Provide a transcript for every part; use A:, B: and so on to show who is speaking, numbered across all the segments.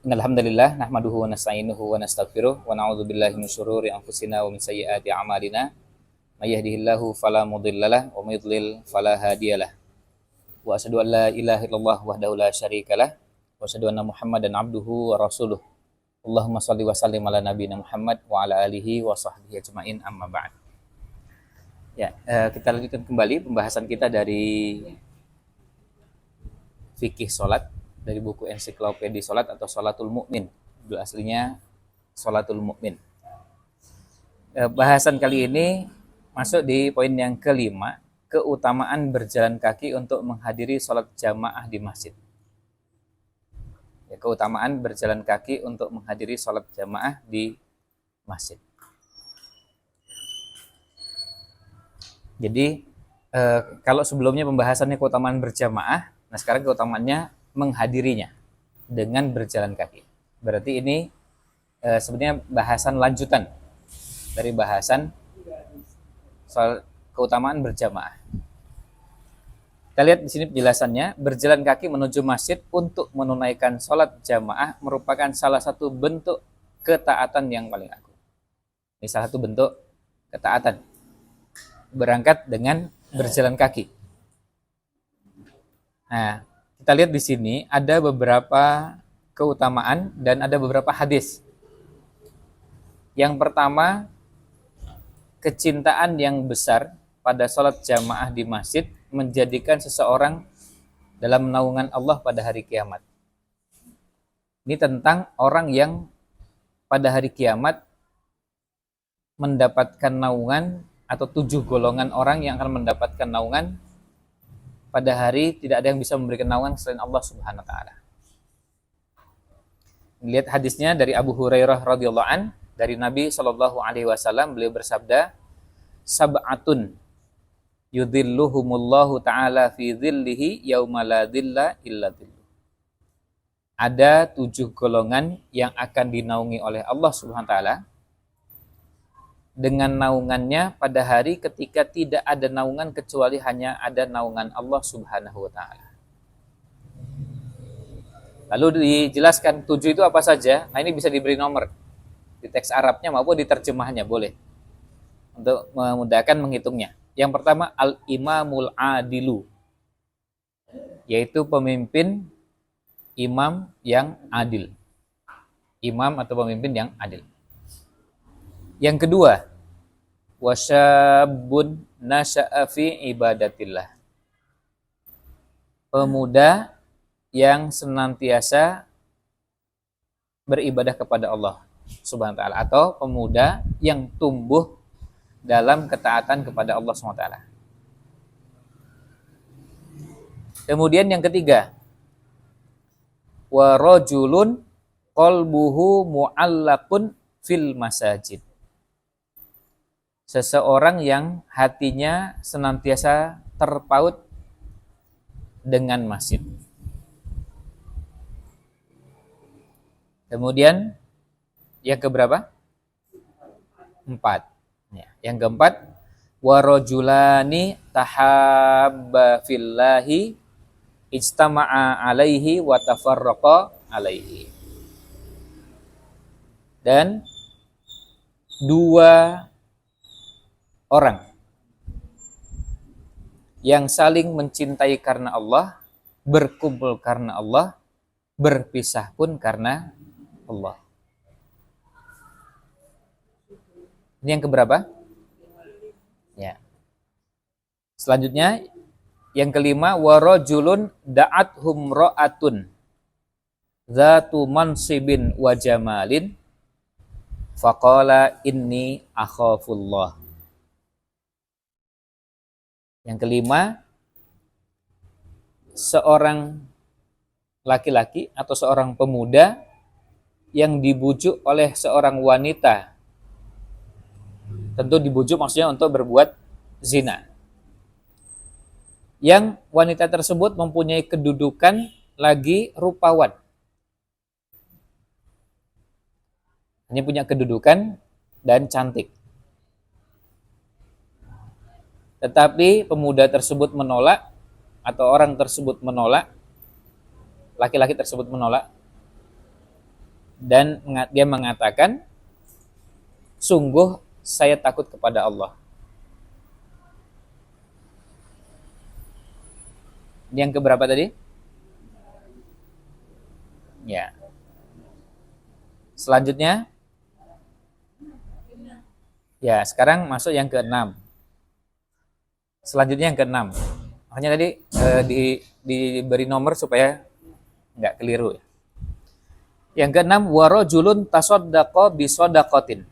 A: Innal hamdalillah nahmaduhu wa nasta'inuhu wa nastaghfiruh wa na'udzu billahi min syururi anfusina wa min sayyiati a'malina. May yahdihillahu fala mudhillalah wa may yudlil fala hadiyalah. Wa asyhadu an la ilaha illallah wahdahu la syarikalah wa asyhadu anna Muhammadan abduhu wa rasuluh. Allahumma shalli wa sallim ala nabiyyina Muhammad wa ala alihi wa sahbihi ajmain amma ba'd. Ya, kita lanjutkan kembali pembahasan kita dari fikih salat dari buku ensiklopedia salat atau Shalatul Mu'min. Judul aslinya Shalatul Mu'min. Bahasan kali ini masuk di poin yang kelima, keutamaan berjalan kaki untuk menghadiri salat jamaah di masjid. Ya, keutamaan berjalan kaki untuk menghadiri salat jamaah di masjid. Jadi kalau sebelumnya pembahasannya keutamaan berjamaah, nah sekarang keutamaannya menghadirinya dengan berjalan kaki. Berarti ini sebenarnya bahasan lanjutan dari bahasan soal keutamaan berjamaah. Kita lihat di sini penjelasannya, berjalan kaki menuju masjid untuk menunaikan sholat jamaah merupakan salah satu bentuk ketaatan yang paling agung. Ini salah satu bentuk ketaatan. Berangkat dengan berjalan kaki. Nah, kita lihat di sini ada beberapa keutamaan dan ada beberapa hadis. Yang pertama, kecintaan yang besar pada sholat jamaah di masjid menjadikan seseorang dalam naungan Allah pada hari kiamat. Ini tentang orang yang pada hari kiamat mendapatkan naungan atau 7 golongan orang yang akan mendapatkan naungan. Pada hari tidak ada yang bisa memberikan naungan selain Allah Subhanahu wa taala. Lihat hadisnya dari Abu Hurairah radhiyallahu an, dari Nabi sallallahu alaihi wasallam, beliau bersabda, "Sab'atun yudhilluhumullahu taala fi dhillihi yauma la dhilla illa dhilluh." Ada 7 golongan yang akan dinaungi oleh Allah Subhanahu wa taala dengan naungannya pada hari ketika tidak ada naungan kecuali hanya ada naungan Allah Subhanahu wa taala. Lalu dijelaskan 7 itu apa saja. Nah, ini bisa diberi nomor di teks Arabnya maupun di terjemahnya, boleh, untuk memudahkan menghitungnya. Yang pertama, al-imamul adilu, yaitu pemimpin imam yang adil. Imam atau pemimpin yang adil. Yang kedua, wasyabun nasya'a fi ibadatillah, pemuda yang senantiasa beribadah kepada Allah Subhanahu wa taala, atau pemuda yang tumbuh dalam ketaatan kepada Allah Subhanahu wa taala. Kemudian yang ketiga, wa rajulun qalbuhu mu'allaqun fil masajid, seseorang yang hatinya senantiasa terpaut dengan masjid. Kemudian yang keberapa? 4. Ya, yang keempat, warajulani tahabba fillahi ijtama'a alaihi wa tafarraqa alaihi. Dan 2 orang yang saling mencintai karena Allah, berkumpul karena Allah, berpisah pun karena Allah. Ini yang keberapa? Ya. Selanjutnya yang kelima, warajulun da'athum ra'atun dzatu mansibin wa jamalin faqala inni akhafullah. Yang kelima, seorang laki-laki atau seorang pemuda yang dibujuk oleh seorang wanita. Tentu dibujuk maksudnya untuk berbuat zina. Yang wanita tersebut mempunyai kedudukan lagi rupawan. Hanya punya kedudukan dan cantik. Tetapi pemuda tersebut menolak, atau orang tersebut menolak, laki-laki tersebut menolak, dan dia mengatakan, sungguh saya takut kepada Allah. Yang keberapa tadi? Ya. Selanjutnya, ya sekarang masuk yang keenam. Selanjutnya yang keenam. Makanya tadi diberi nomor supaya nggak keliru. Yang keenam, warajulun tasaddaqa bisadaqatin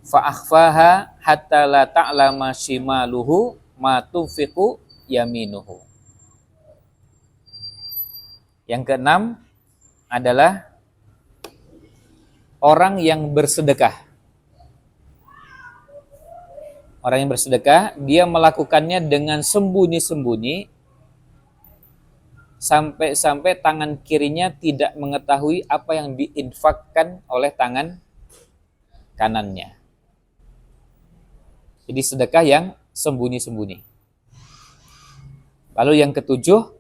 A: fa akhfaha hatta la ta'lama shimaluhu ma tunfiqu yaminuhu. Yang keenam adalah orang yang bersedekah. Orang yang bersedekah, dia melakukannya dengan sembunyi-sembunyi sampai-sampai tangan kirinya tidak mengetahui apa yang diinfakkan oleh tangan kanannya. Jadi sedekah yang sembunyi-sembunyi. Lalu yang ketujuh,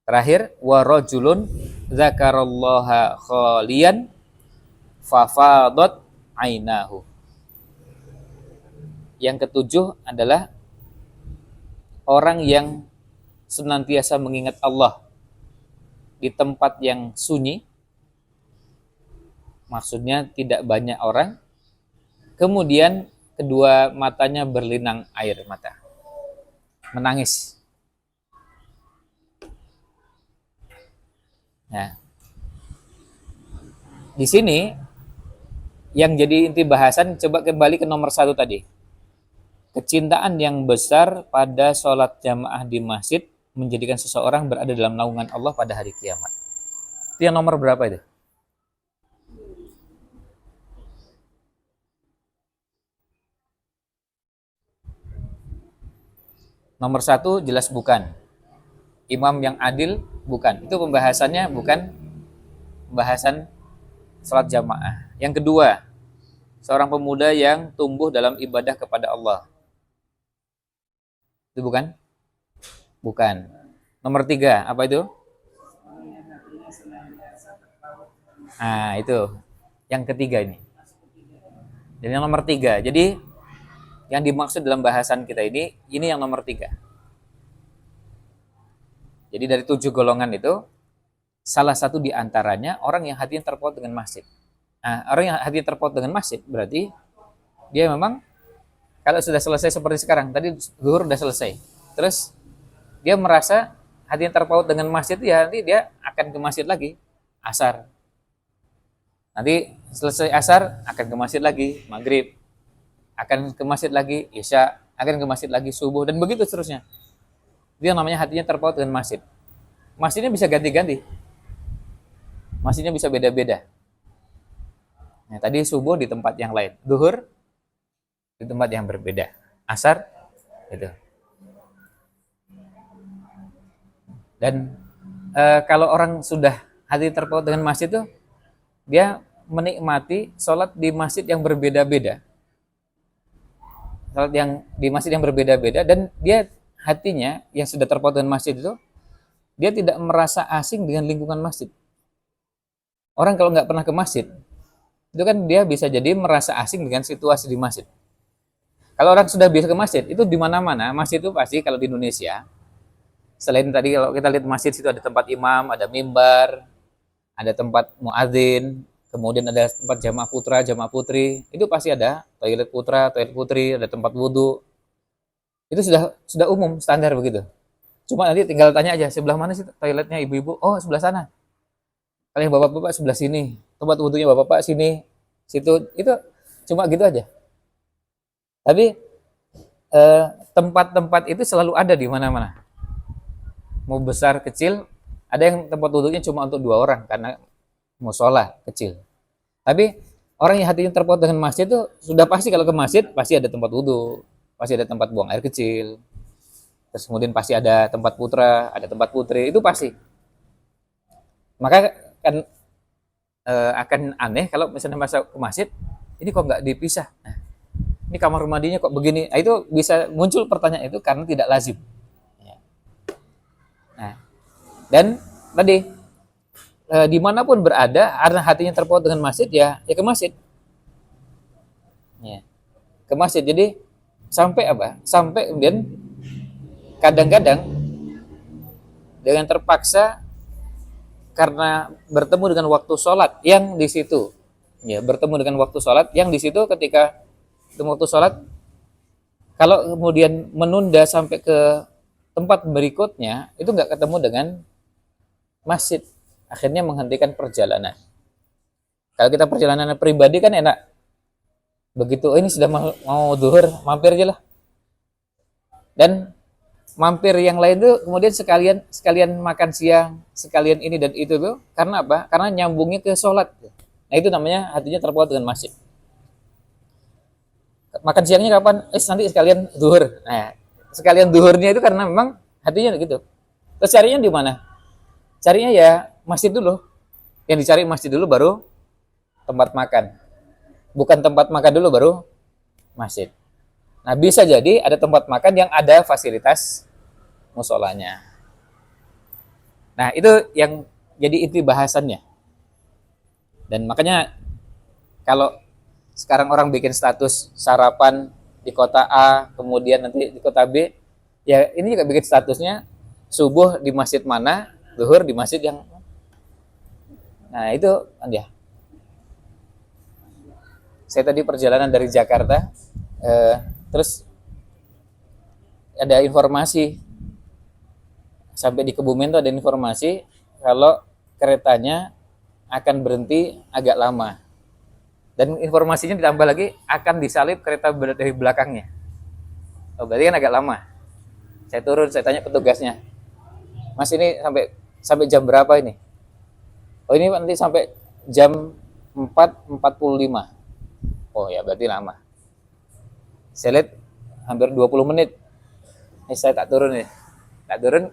A: terakhir, wa rajulun dzakarallaha khalian fafadat ainahu. Yang ketujuh adalah orang yang senantiasa mengingat Allah di tempat yang sunyi, maksudnya tidak banyak orang, kemudian kedua matanya berlinang air mata, menangis. Nah, di sini yang jadi inti bahasan, coba kembali ke nomor 1 tadi. Kecintaan yang besar pada sholat jamaah di masjid menjadikan seseorang berada dalam naungan Allah pada hari kiamat. Itu yang nomor berapa itu? Nomor 1 jelas bukan. Imam yang adil bukan. Itu pembahasannya bukan pembahasan sholat jamaah. Yang kedua, seorang pemuda yang tumbuh dalam ibadah kepada Allah. Itu bukan? Bukan. Nomor 3, apa itu? Nah, itu. Yang ketiga ini. Jadi yang nomor 3. Jadi, yang dimaksud dalam bahasan kita ini yang nomor 3. Jadi dari 7 golongan itu, salah satu di antaranya orang yang hatinya terpaut dengan masjid. Nah, orang yang hatinya terpaut dengan masjid, berarti dia memang kalau sudah selesai seperti sekarang, tadi zuhur sudah selesai, terus dia merasa hatinya terpaut dengan masjid, ya nanti dia akan ke masjid lagi, asar. Nanti selesai asar, akan ke masjid lagi, maghrib. Akan ke masjid lagi, isya. Akan ke masjid lagi, subuh. Dan begitu seterusnya. Itu yang namanya hatinya terpaut dengan masjid. Masjidnya bisa ganti-ganti. Masjidnya bisa beda-beda. Nah, tadi subuh di tempat yang lain. Zuhur di tempat yang berbeda. Asar, gitu. Dan kalau orang sudah hati terpaut dengan masjid itu, dia menikmati sholat di masjid yang berbeda-beda. Sholat yang di masjid yang berbeda-beda, dan dia hatinya yang sudah terpaut dengan masjid itu, dia tidak merasa asing dengan lingkungan masjid. Orang kalau nggak pernah ke masjid, itu kan dia bisa jadi merasa asing dengan situasi di masjid. Kalau orang sudah biasa ke masjid, itu di mana-mana, masjid itu pasti kalau di Indonesia, selain tadi kalau kita lihat masjid situ ada tempat imam, ada mimbar, ada tempat muadzin, kemudian ada tempat jamaah putra, jamaah putri, itu pasti ada toilet putra, toilet putri, ada tempat wudhu. Itu sudah umum, standar begitu. Cuma nanti tinggal tanya aja, sebelah mana sih toiletnya ibu-ibu? Oh, sebelah sana. Kalau yang bapak-bapak sebelah sini, tempat wudhunya bapak-bapak sini, situ, itu cuma gitu aja. Tapi tempat-tempat itu selalu ada di mana-mana. Mau besar kecil, ada yang tempat wudhunya cuma untuk 2 orang karena musola kecil. Tapi orang yang hatinya terpaut dengan masjid itu sudah pasti kalau ke masjid pasti ada tempat wudhu, pasti ada tempat buang air kecil, terus kemudian pasti ada tempat putra, ada tempat putri, itu pasti. Maka kan akan aneh kalau misalnya masuk ke masjid, ini kok nggak dipisah. Nah, ini kamar mandinya kok begini. Nah, itu bisa muncul pertanyaan itu karena tidak lazim. Nah, dan tadi dimanapun berada, karena hatinya terpaut dengan masjid, ya ke masjid. Ya, ke masjid. Jadi sampai apa? Sampai kemudian kadang-kadang dengan terpaksa karena bertemu dengan waktu sholat yang di situ, ya bertemu dengan waktu sholat yang di situ, ketika ketemu waktu sholat, kalau kemudian menunda sampai ke tempat berikutnya, itu nggak ketemu dengan masjid, akhirnya menghentikan perjalanan. Kalau kita perjalanan pribadi kan enak, begitu ini sudah mau zuhur, mampir aja lah. Dan mampir yang lain tuh kemudian sekalian makan siang, sekalian ini dan itu tuh karena apa? Karena nyambungnya ke sholat. Nah itu namanya hatinya terpaut dengan masjid. Makan siangnya kapan? Nanti sekalian zuhur. Nah, sekalian zuhurnya itu karena memang hatinya gitu. Terus carinya di mana? Carinya ya masjid dulu. Yang dicari masjid dulu baru tempat makan. Bukan tempat makan dulu baru masjid. Nah, bisa jadi ada tempat makan yang ada fasilitas musolanya. Nah, itu yang jadi inti bahasannya. Dan makanya kalau sekarang orang bikin status sarapan di kota A, kemudian nanti di kota B, ya ini juga bikin statusnya subuh di masjid mana, zuhur di masjid yang. Nah, itu kan ya. Saya tadi perjalanan dari Jakarta, terus ada informasi sampai di Kebumen tuh ada informasi kalau keretanya akan berhenti agak lama. Dan informasinya ditambah lagi akan disalip kereta dari belakangnya. Oh, berarti kan agak lama. Saya turun, saya tanya petugasnya, Mas ini sampai jam berapa ini? Oh ini nanti sampai jam 4.45. Oh ya berarti lama. Saya lihat hampir 20 menit. Saya tak turun nih. Tak turun,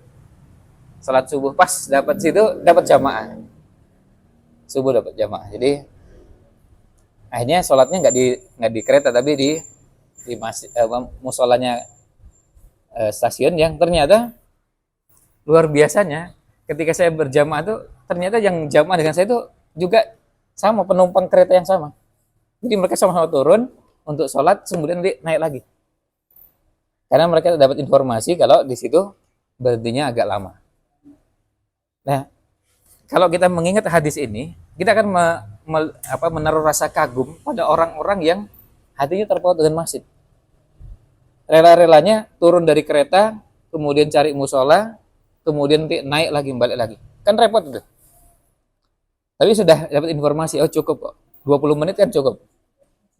A: salat subuh pas dapat situ, dapat jamaah. Subuh dapat jamaah. Jadi akhirnya sholatnya nggak di kereta tapi di masjid, musolanya stasiun, yang ternyata luar biasanya ketika saya berjamaah tuh ternyata yang jamaah dengan saya itu juga sama penumpang kereta yang sama. Jadi mereka sama-sama turun untuk sholat, kemudian naik lagi. Karena mereka dapat informasi kalau di situ berhentinya agak lama. Nah, kalau kita mengingat hadis ini, kita akan menaruh rasa kagum pada orang-orang yang hatinya terpaut dengan masjid. Rela-relanya turun dari kereta, kemudian cari musola, kemudian naik lagi, balik lagi. Kan repot itu. Tapi sudah dapat informasi, oh cukup kok. 20 menit kan cukup.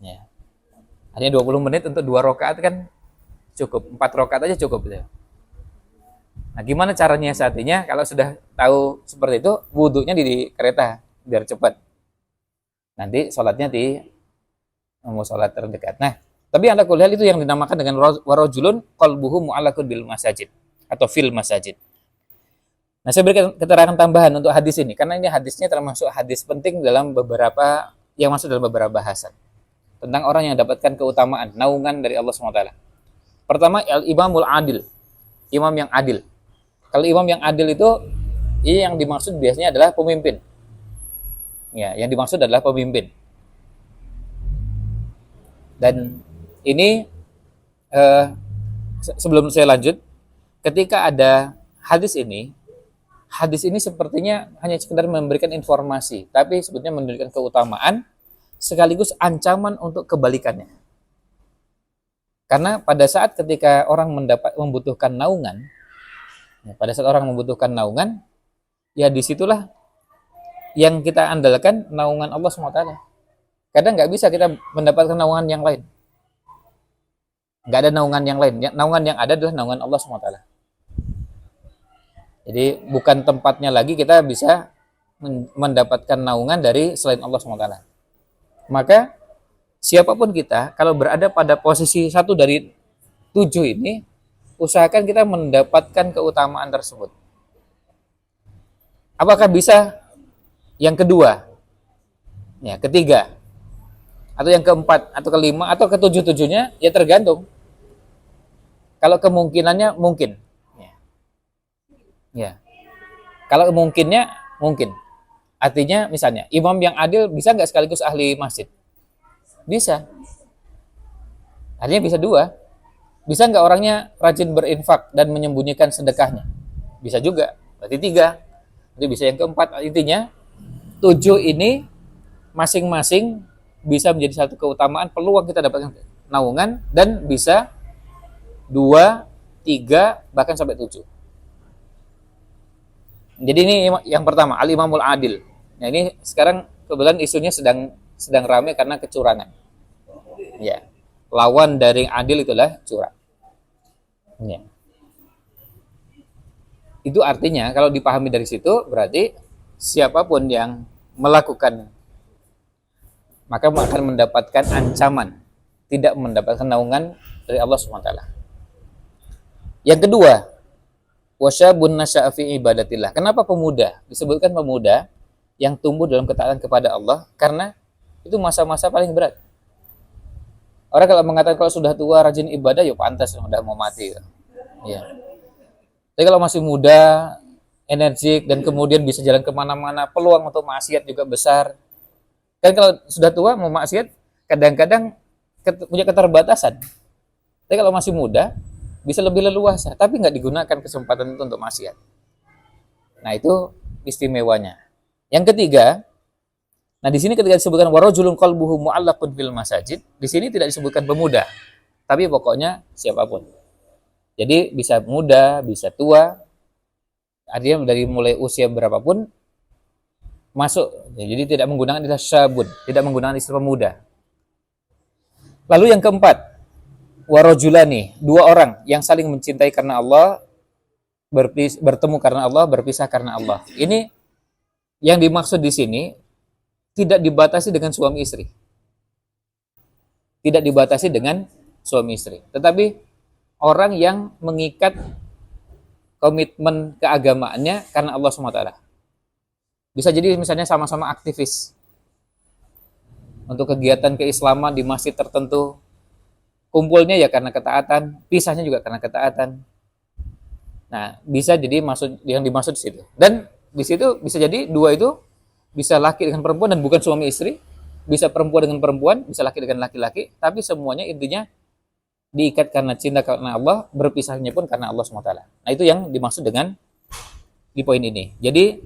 A: Ya. Hanya 20 menit untuk 2 rakaat kan cukup. 4 rakaat aja cukup. Ya. Nah, gimana caranya saatinya? Kalau sudah tahu seperti itu, wudhunya di kereta biar cepat. Nanti sholatnya di sholat terdekat. Nah, tapi ala kulli hal itu yang dinamakan dengan warajulun qalbuhu mu'allaqun bil masajid atau fil masajid. Nah, saya berikan keterangan tambahan untuk hadis ini karena ini hadisnya termasuk hadis penting dalam beberapa yang masuk dalam beberapa bahasan tentang orang yang mendapatkan keutamaan naungan dari Allah SWT. Pertama, al-imamul adil, imam yang adil. Kalau imam yang adil itu, yang dimaksud biasanya adalah pemimpin. Ya, yang dimaksud adalah pemimpin. Dan ini sebelum saya lanjut, ketika ada hadis ini sepertinya hanya sekedar memberikan informasi, tapi sebetulnya memberikan keutamaan sekaligus ancaman untuk kebalikannya. Karena pada saat ketika orang membutuhkan naungan, ya disitulah yang kita andalkan naungan Allah SWT. Kadang nggak bisa kita mendapatkan naungan yang lain. Nggak ada naungan yang lain. Naungan yang ada adalah naungan Allah SWT. Jadi bukan tempatnya lagi kita bisa mendapatkan naungan dari selain Allah SWT. Maka siapapun kita, kalau berada pada posisi 1 dari 7 ini, usahakan kita mendapatkan keutamaan tersebut. Apakah bisa yang kedua, ya ketiga, atau yang keempat, atau kelima, atau ketujuh-tujuhnya? Ya tergantung. Kalau kemungkinannya mungkin, ya. Kalau mungkinnya mungkin. Artinya misalnya imam yang adil bisa nggak sekaligus ahli masjid? Bisa. Artinya bisa dua. Bisa nggak orangnya rajin berinfak dan menyembunyikan sedekahnya? Bisa juga. Berarti tiga. Nanti bisa yang keempat. Intinya tujuh ini masing-masing bisa menjadi satu keutamaan peluang kita dapatkan naungan, dan bisa dua, tiga, bahkan sampai tujuh. Jadi ini yang pertama, al-imamul adil. Nah ini sekarang kebetulan isunya sedang ramai karena kecurangan. Ya, lawan dari adil itulah curang. Ya. Itu artinya kalau dipahami dari situ berarti siapapun yang melakukan maka akan mendapatkan ancaman, tidak mendapatkan naungan dari Allah SWT. Yang kedua, wasyabun nasya'a fi ibadatillah. Kenapa pemuda? Disebutkan pemuda yang tumbuh dalam ketaatan kepada Allah karena itu masa-masa paling berat. Orang kalau mengatakan kalau sudah tua rajin ibadah, ya pantas sudah mau mati. Ya. Tapi kalau masih muda, energik, dan kemudian bisa jalan kemana-mana, peluang untuk maksiat juga besar. Kan kalau sudah tua mau maksiat, kadang-kadang punya keterbatasan. Tapi kalau masih muda, bisa lebih leluasa, tapi nggak digunakan kesempatan itu untuk maksiat. Nah itu istimewanya. Yang ketiga, nah di sini ketika disebutkan warajulun qalbuhu mu'allaqun fil masajid, di sini tidak disebutkan pemuda, tapi pokoknya siapapun. Jadi bisa muda, bisa tua, artinya dari mulai usia berapapun masuk. Jadi tidak menggunakan istilah syabun, tidak menggunakan istilah pemuda. Lalu yang keempat, warajulani, dua orang yang saling mencintai karena Allah, bertemu karena Allah, berpisah karena Allah. Ini yang dimaksud di sini tidak dibatasi dengan suami istri. Tidak dibatasi dengan suami istri. Tetapi orang yang mengikat komitmen keagamaannya karena Allah SWT. Bisa jadi misalnya sama-sama aktivis untuk kegiatan keislaman di masjid tertentu. Kumpulnya ya karena ketaatan, pisahnya juga karena ketaatan. Nah, bisa jadi yang dimaksud di situ. Dan di situ bisa jadi dua itu bisa laki dengan perempuan dan bukan suami istri, bisa perempuan dengan perempuan, bisa laki dengan laki-laki, tapi semuanya intinya diikat karena cinta karena Allah, berpisahnya pun karena Allah SWT. Nah, itu yang dimaksud dengan di poin ini. Jadi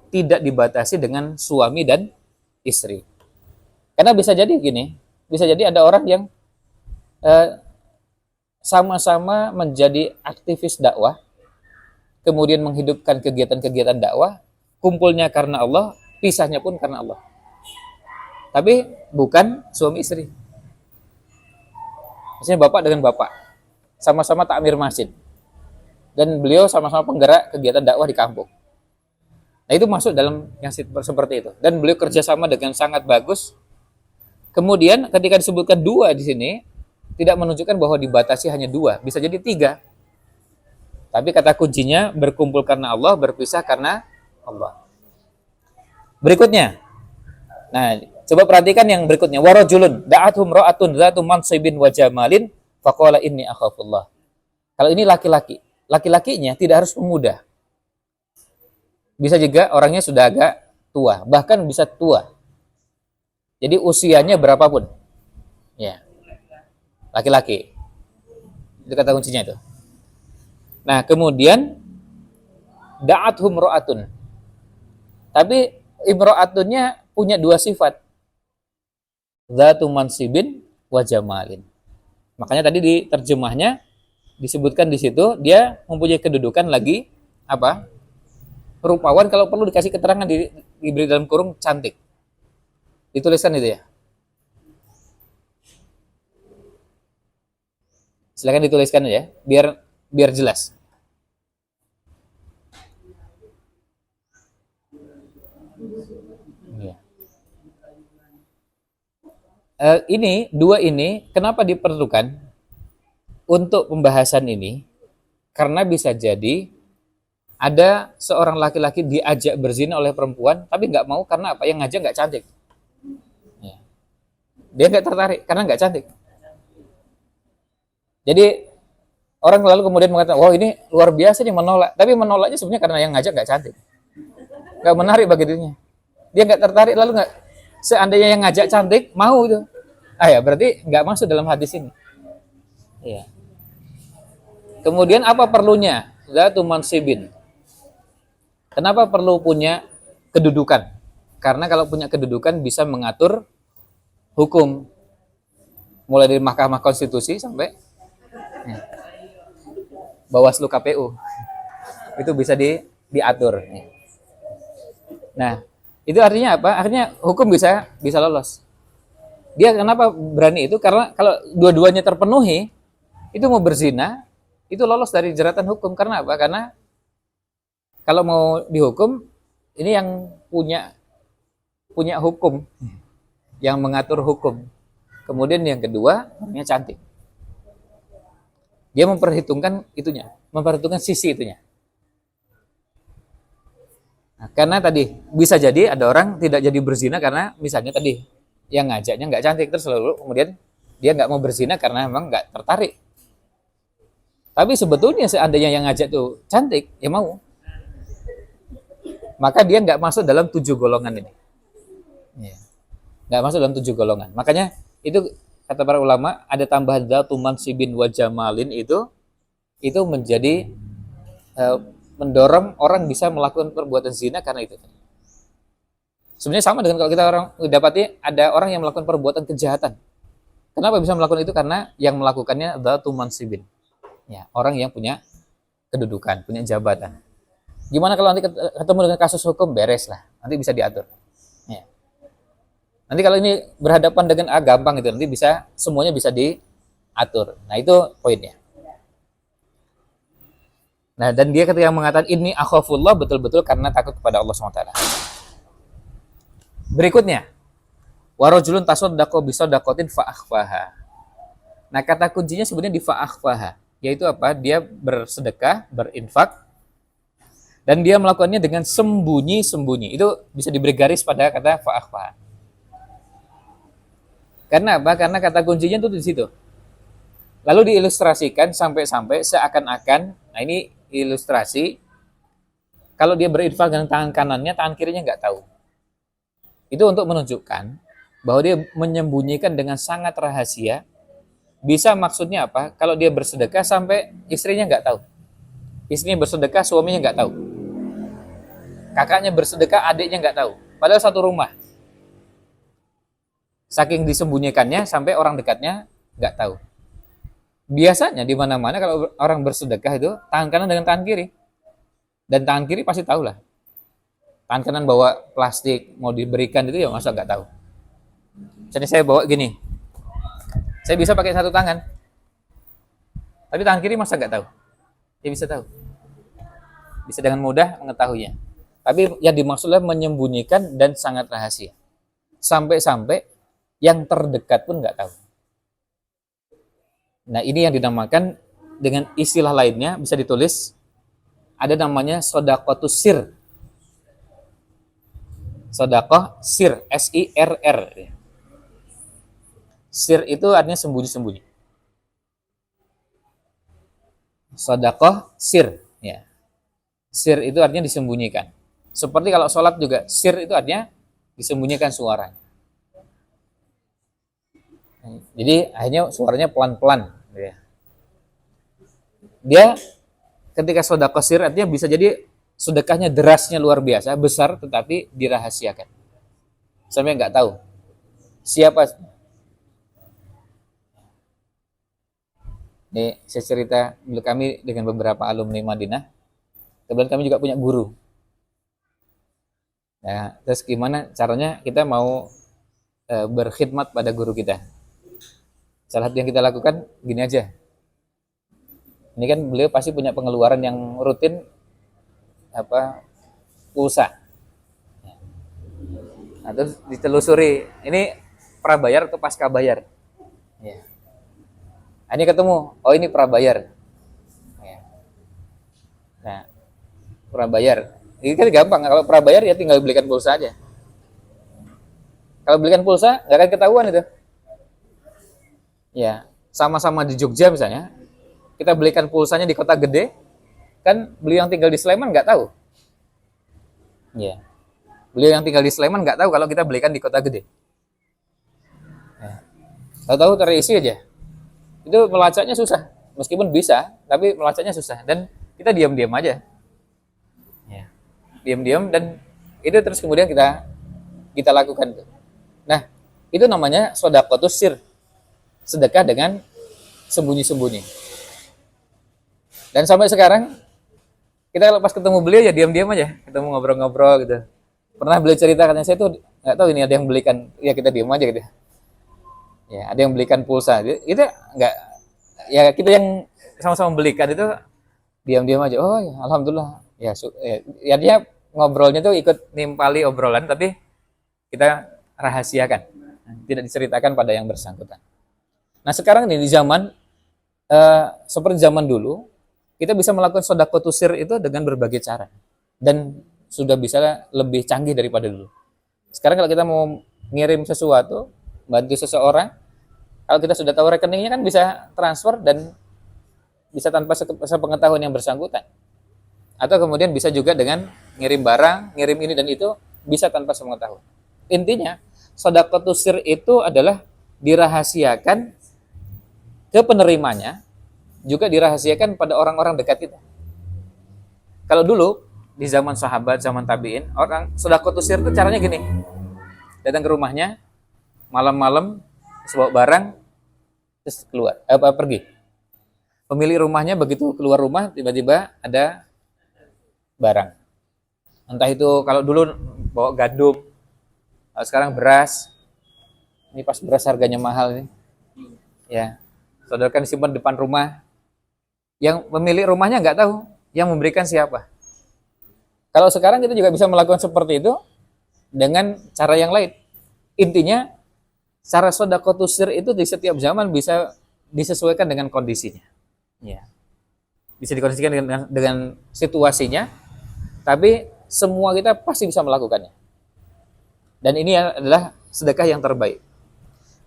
A: tidak dibatasi dengan suami dan istri. Karena bisa jadi gini, bisa jadi ada orang yang sama-sama menjadi aktivis dakwah, kemudian menghidupkan kegiatan-kegiatan dakwah, kumpulnya karena Allah, pisahnya pun karena Allah. Tapi bukan suami istri. Misalnya bapak dengan bapak, sama-sama takmir masjid, dan beliau sama-sama penggerak kegiatan dakwah di kampung. Nah itu masuk dalam yang seperti itu. Dan beliau kerjasama dengan sangat bagus. Kemudian ketika disebutkan dua di sini, tidak menunjukkan bahwa dibatasi hanya dua, bisa jadi tiga. Tapi kata kuncinya berkumpul karena Allah, berpisah karena Allah. Berikutnya, nah coba perhatikan yang berikutnya. Warajulun da'athum ra'atun dzatu mansibin wa jamalin faqala inni akhafullah. Kalau ini laki-laki, laki-lakinya tidak harus pemuda. Bisa juga orangnya sudah agak tua, bahkan bisa tua. Jadi usianya berapapun. Ya. Laki-laki. Itu kata kuncinya itu. Nah, kemudian da'athum ra'atun. Tapi imra'atunnya punya dua sifat. Dzatu mansibin wa jamalin. Makanya tadi di terjemahnya disebutkan di situ dia mempunyai kedudukan lagi apa? Rupawan, kalau perlu dikasih keterangan diberi dalam kurung cantik. Dituliskan itu ya. Silakan dituliskan ya, biar jelas. Ya. Ini dua ini kenapa diperlukan untuk pembahasan ini? Karena bisa jadi ada seorang laki-laki diajak berzina oleh perempuan, tapi nggak mau karena apa? Yang ngajak nggak cantik. Ya. Dia nggak tertarik karena nggak cantik. Jadi orang lalu kemudian mengatakan, "Wow, ini luar biasa nih menolak." Tapi menolaknya sebenarnya karena yang ngajak nggak cantik, nggak menarik bagi dirinya. dia nggak tertarik, lalu nggak, seandainya yang ngajak cantik mau itu, ya berarti nggak masuk dalam hadis ini. Ya. Kemudian apa perlunya zatu mansibin? Kenapa perlu punya kedudukan? Karena kalau punya kedudukan bisa mengatur hukum, mulai dari Mahkamah Konstitusi sampai Bawaslu KPU, itu bisa diatur. Nah, itu artinya apa? Artinya hukum bisa lolos. Dia kenapa berani itu? Karena kalau dua-duanya terpenuhi, itu mau berzina, itu lolos dari jeratan hukum. Karena apa? Karena kalau mau dihukum, ini yang punya hukum, yang mengatur hukum. Kemudian yang kedua, orangnya cantik. Dia memperhitungkan itunya, memperhitungkan sisi itunya. Nah, karena tadi bisa jadi ada orang tidak jadi berzina karena misalnya tadi yang ngajaknya nggak cantik, terus lalu kemudian dia nggak mau berzina karena memang nggak tertarik. Tapi sebetulnya seandainya yang ngajak tuh cantik, ya mau. Maka dia nggak masuk dalam 7 golongan ini. Nggak masuk dalam 7 golongan. Makanya itu kata para ulama, ada tambahan dzatu mansibin wa jamalin itu menjadi mendorong orang bisa melakukan perbuatan zina karena itu. Sebenarnya sama dengan kalau kita orang dapati ada orang yang melakukan perbuatan kejahatan. Kenapa bisa melakukan itu? Karena yang melakukannya dzatu mansibin. Ya, orang yang punya kedudukan, punya jabatan. Gimana kalau nanti ketemu dengan kasus hukum, beres lah, nanti bisa diatur. Ya. Nanti kalau ini berhadapan dengan gampang itu, nanti bisa semuanya bisa diatur. Nah itu poinnya. Nah dan dia ketika mengatakan ini akhafullah, betul-betul karena takut kepada Allah SWT. Berikutnya, warajulun tasaddaqa bisadaqatin fa'akhfaha. Nah kata kuncinya sebenarnya di fa'akhfaha, yaitu apa? Dia bersedekah, berinfak, dan dia melakukannya dengan sembunyi-sembunyi. Itu bisa diberi garis pada kata fa'akhfaha. Karena apa? Karena kata kuncinya itu di situ. Lalu diilustrasikan sampai-sampai seakan-akan, nah ini ilustrasi, kalau dia berinfak dengan tangan kanannya, tangan kirinya nggak tahu. Itu untuk menunjukkan bahwa dia menyembunyikan dengan sangat rahasia. Bisa maksudnya apa? Kalau dia bersedekah sampai istrinya nggak tahu. Istrinya bersedekah, suaminya nggak tahu. Kakaknya bersedekah, adiknya nggak tahu. Padahal satu rumah. Saking disembunyikannya sampai orang dekatnya nggak tahu. Biasanya di mana-mana kalau orang bersedekah itu tangan kanan dengan tangan kiri, dan tangan kiri pasti tahu lah. Tangan kanan bawa plastik mau diberikan itu ya masa nggak tahu. Jadi saya bawa gini, saya bisa pakai satu tangan, tapi tangan kiri masa nggak tahu? Dia bisa tahu, bisa dengan mudah mengetahuinya. Tapi yang dimaksudnya menyembunyikan dan sangat rahasia, sampai-sampai yang terdekat pun nggak tahu. Nah ini yang dinamakan dengan istilah lainnya bisa ditulis, ada namanya shadaqatus sir. Shadaqah sir, S-I-R-R. Sir itu artinya sembunyi-sembunyi. Shadaqah sir, ya. Sir itu artinya disembunyikan. Seperti kalau sholat juga, sir itu artinya disembunyikan suaranya. Jadi akhirnya suaranya pelan-pelan. Dia ketika sedekah sir artinya bisa jadi sedekahnya derasnya luar biasa, besar tetapi dirahasiakan. Sampai nggak tahu siapa. Nih saya cerita dulu kami dengan beberapa alumni Madinah. Kemudian kami juga punya guru. Nah, terus gimana caranya kita mau berkhidmat pada guru kita? Salah satu yang kita lakukan gini aja. Ini kan beliau pasti punya pengeluaran yang rutin, pulsa. Nah, terus ditelusuri, ini prabayar atau pasca bayar? Ya. Ini ketemu, oh ini prabayar. Ya. Nah, prabayar. Ini kan gampang, kalau prabayar ya tinggal belikan pulsa aja. Kalau belikan pulsa nggak akan ketahuan itu. Ya, sama-sama di Jogja misalnya, kita belikan pulsanya di kota gede, kan beliau yang tinggal di Sleman nggak tahu. Ya. Beliau yang tinggal di Sleman nggak tahu kalau kita belikan di kota gede. Nah, tahu-tahu terisi aja. Itu melacaknya susah. Meskipun bisa, tapi melacaknya susah. Dan kita diam-diam aja. Ya. Diam-diam dan itu terus kemudian kita lakukan. Nah, itu namanya shadaqatus sir. Sedekah dengan sembunyi-sembunyi. Dan sampai sekarang kita pas ketemu beliau ya diam-diam aja, ketemu ngobrol-ngobrol gitu. Pernah beliau cerita katanya, saya tuh nggak tahu ini ada yang belikan, ya kita diam aja gitu. Ya, ada yang belikan pulsa. Itu nggak, ya kita yang sama-sama belikan itu diam-diam aja. Oh ya, alhamdulillah. Ya dia ngobrolnya tuh ikut nimpali obrolan, tapi kita rahasiakan, tidak diceritakan pada yang bersangkutan. Nah sekarang nih di zaman seperti zaman dulu, kita bisa melakukan shadaqatus sir itu dengan berbagai cara dan sudah bisa lebih canggih daripada dulu. Sekarang kalau kita mau ngirim sesuatu, bantu seseorang, kalau kita sudah tahu rekeningnya kan bisa transfer dan bisa tanpa sepengetahuan yang bersangkutan. Atau kemudian bisa juga dengan ngirim barang, ngirim ini dan itu bisa tanpa sepengetahuan. Intinya, shadaqatus sir itu adalah dirahasiakan ke penerimanya, juga dirahasiakan pada orang-orang dekat kita. Kalau dulu di zaman sahabat, zaman tabiin, orang shadaqatus sir itu caranya gini. Datang ke rumahnya malam-malam, bawa barang terus keluar, pergi. Pemilik rumahnya begitu keluar rumah tiba-tiba ada barang. Entah itu kalau dulu bawa gandum, kalau sekarang beras. Ini pas beras harganya mahal ini. Ya. Sodorkan disimpan depan rumah. Yang pemilik rumahnya nggak tahu, yang memberikan siapa. Kalau sekarang kita juga bisa melakukan seperti itu dengan cara yang lain. Intinya, cara shadaqatus sir itu di setiap zaman bisa disesuaikan dengan kondisinya. Ya. Bisa dikondisikan dengan situasinya, tapi semua kita pasti bisa melakukannya. Dan ini adalah sedekah yang terbaik.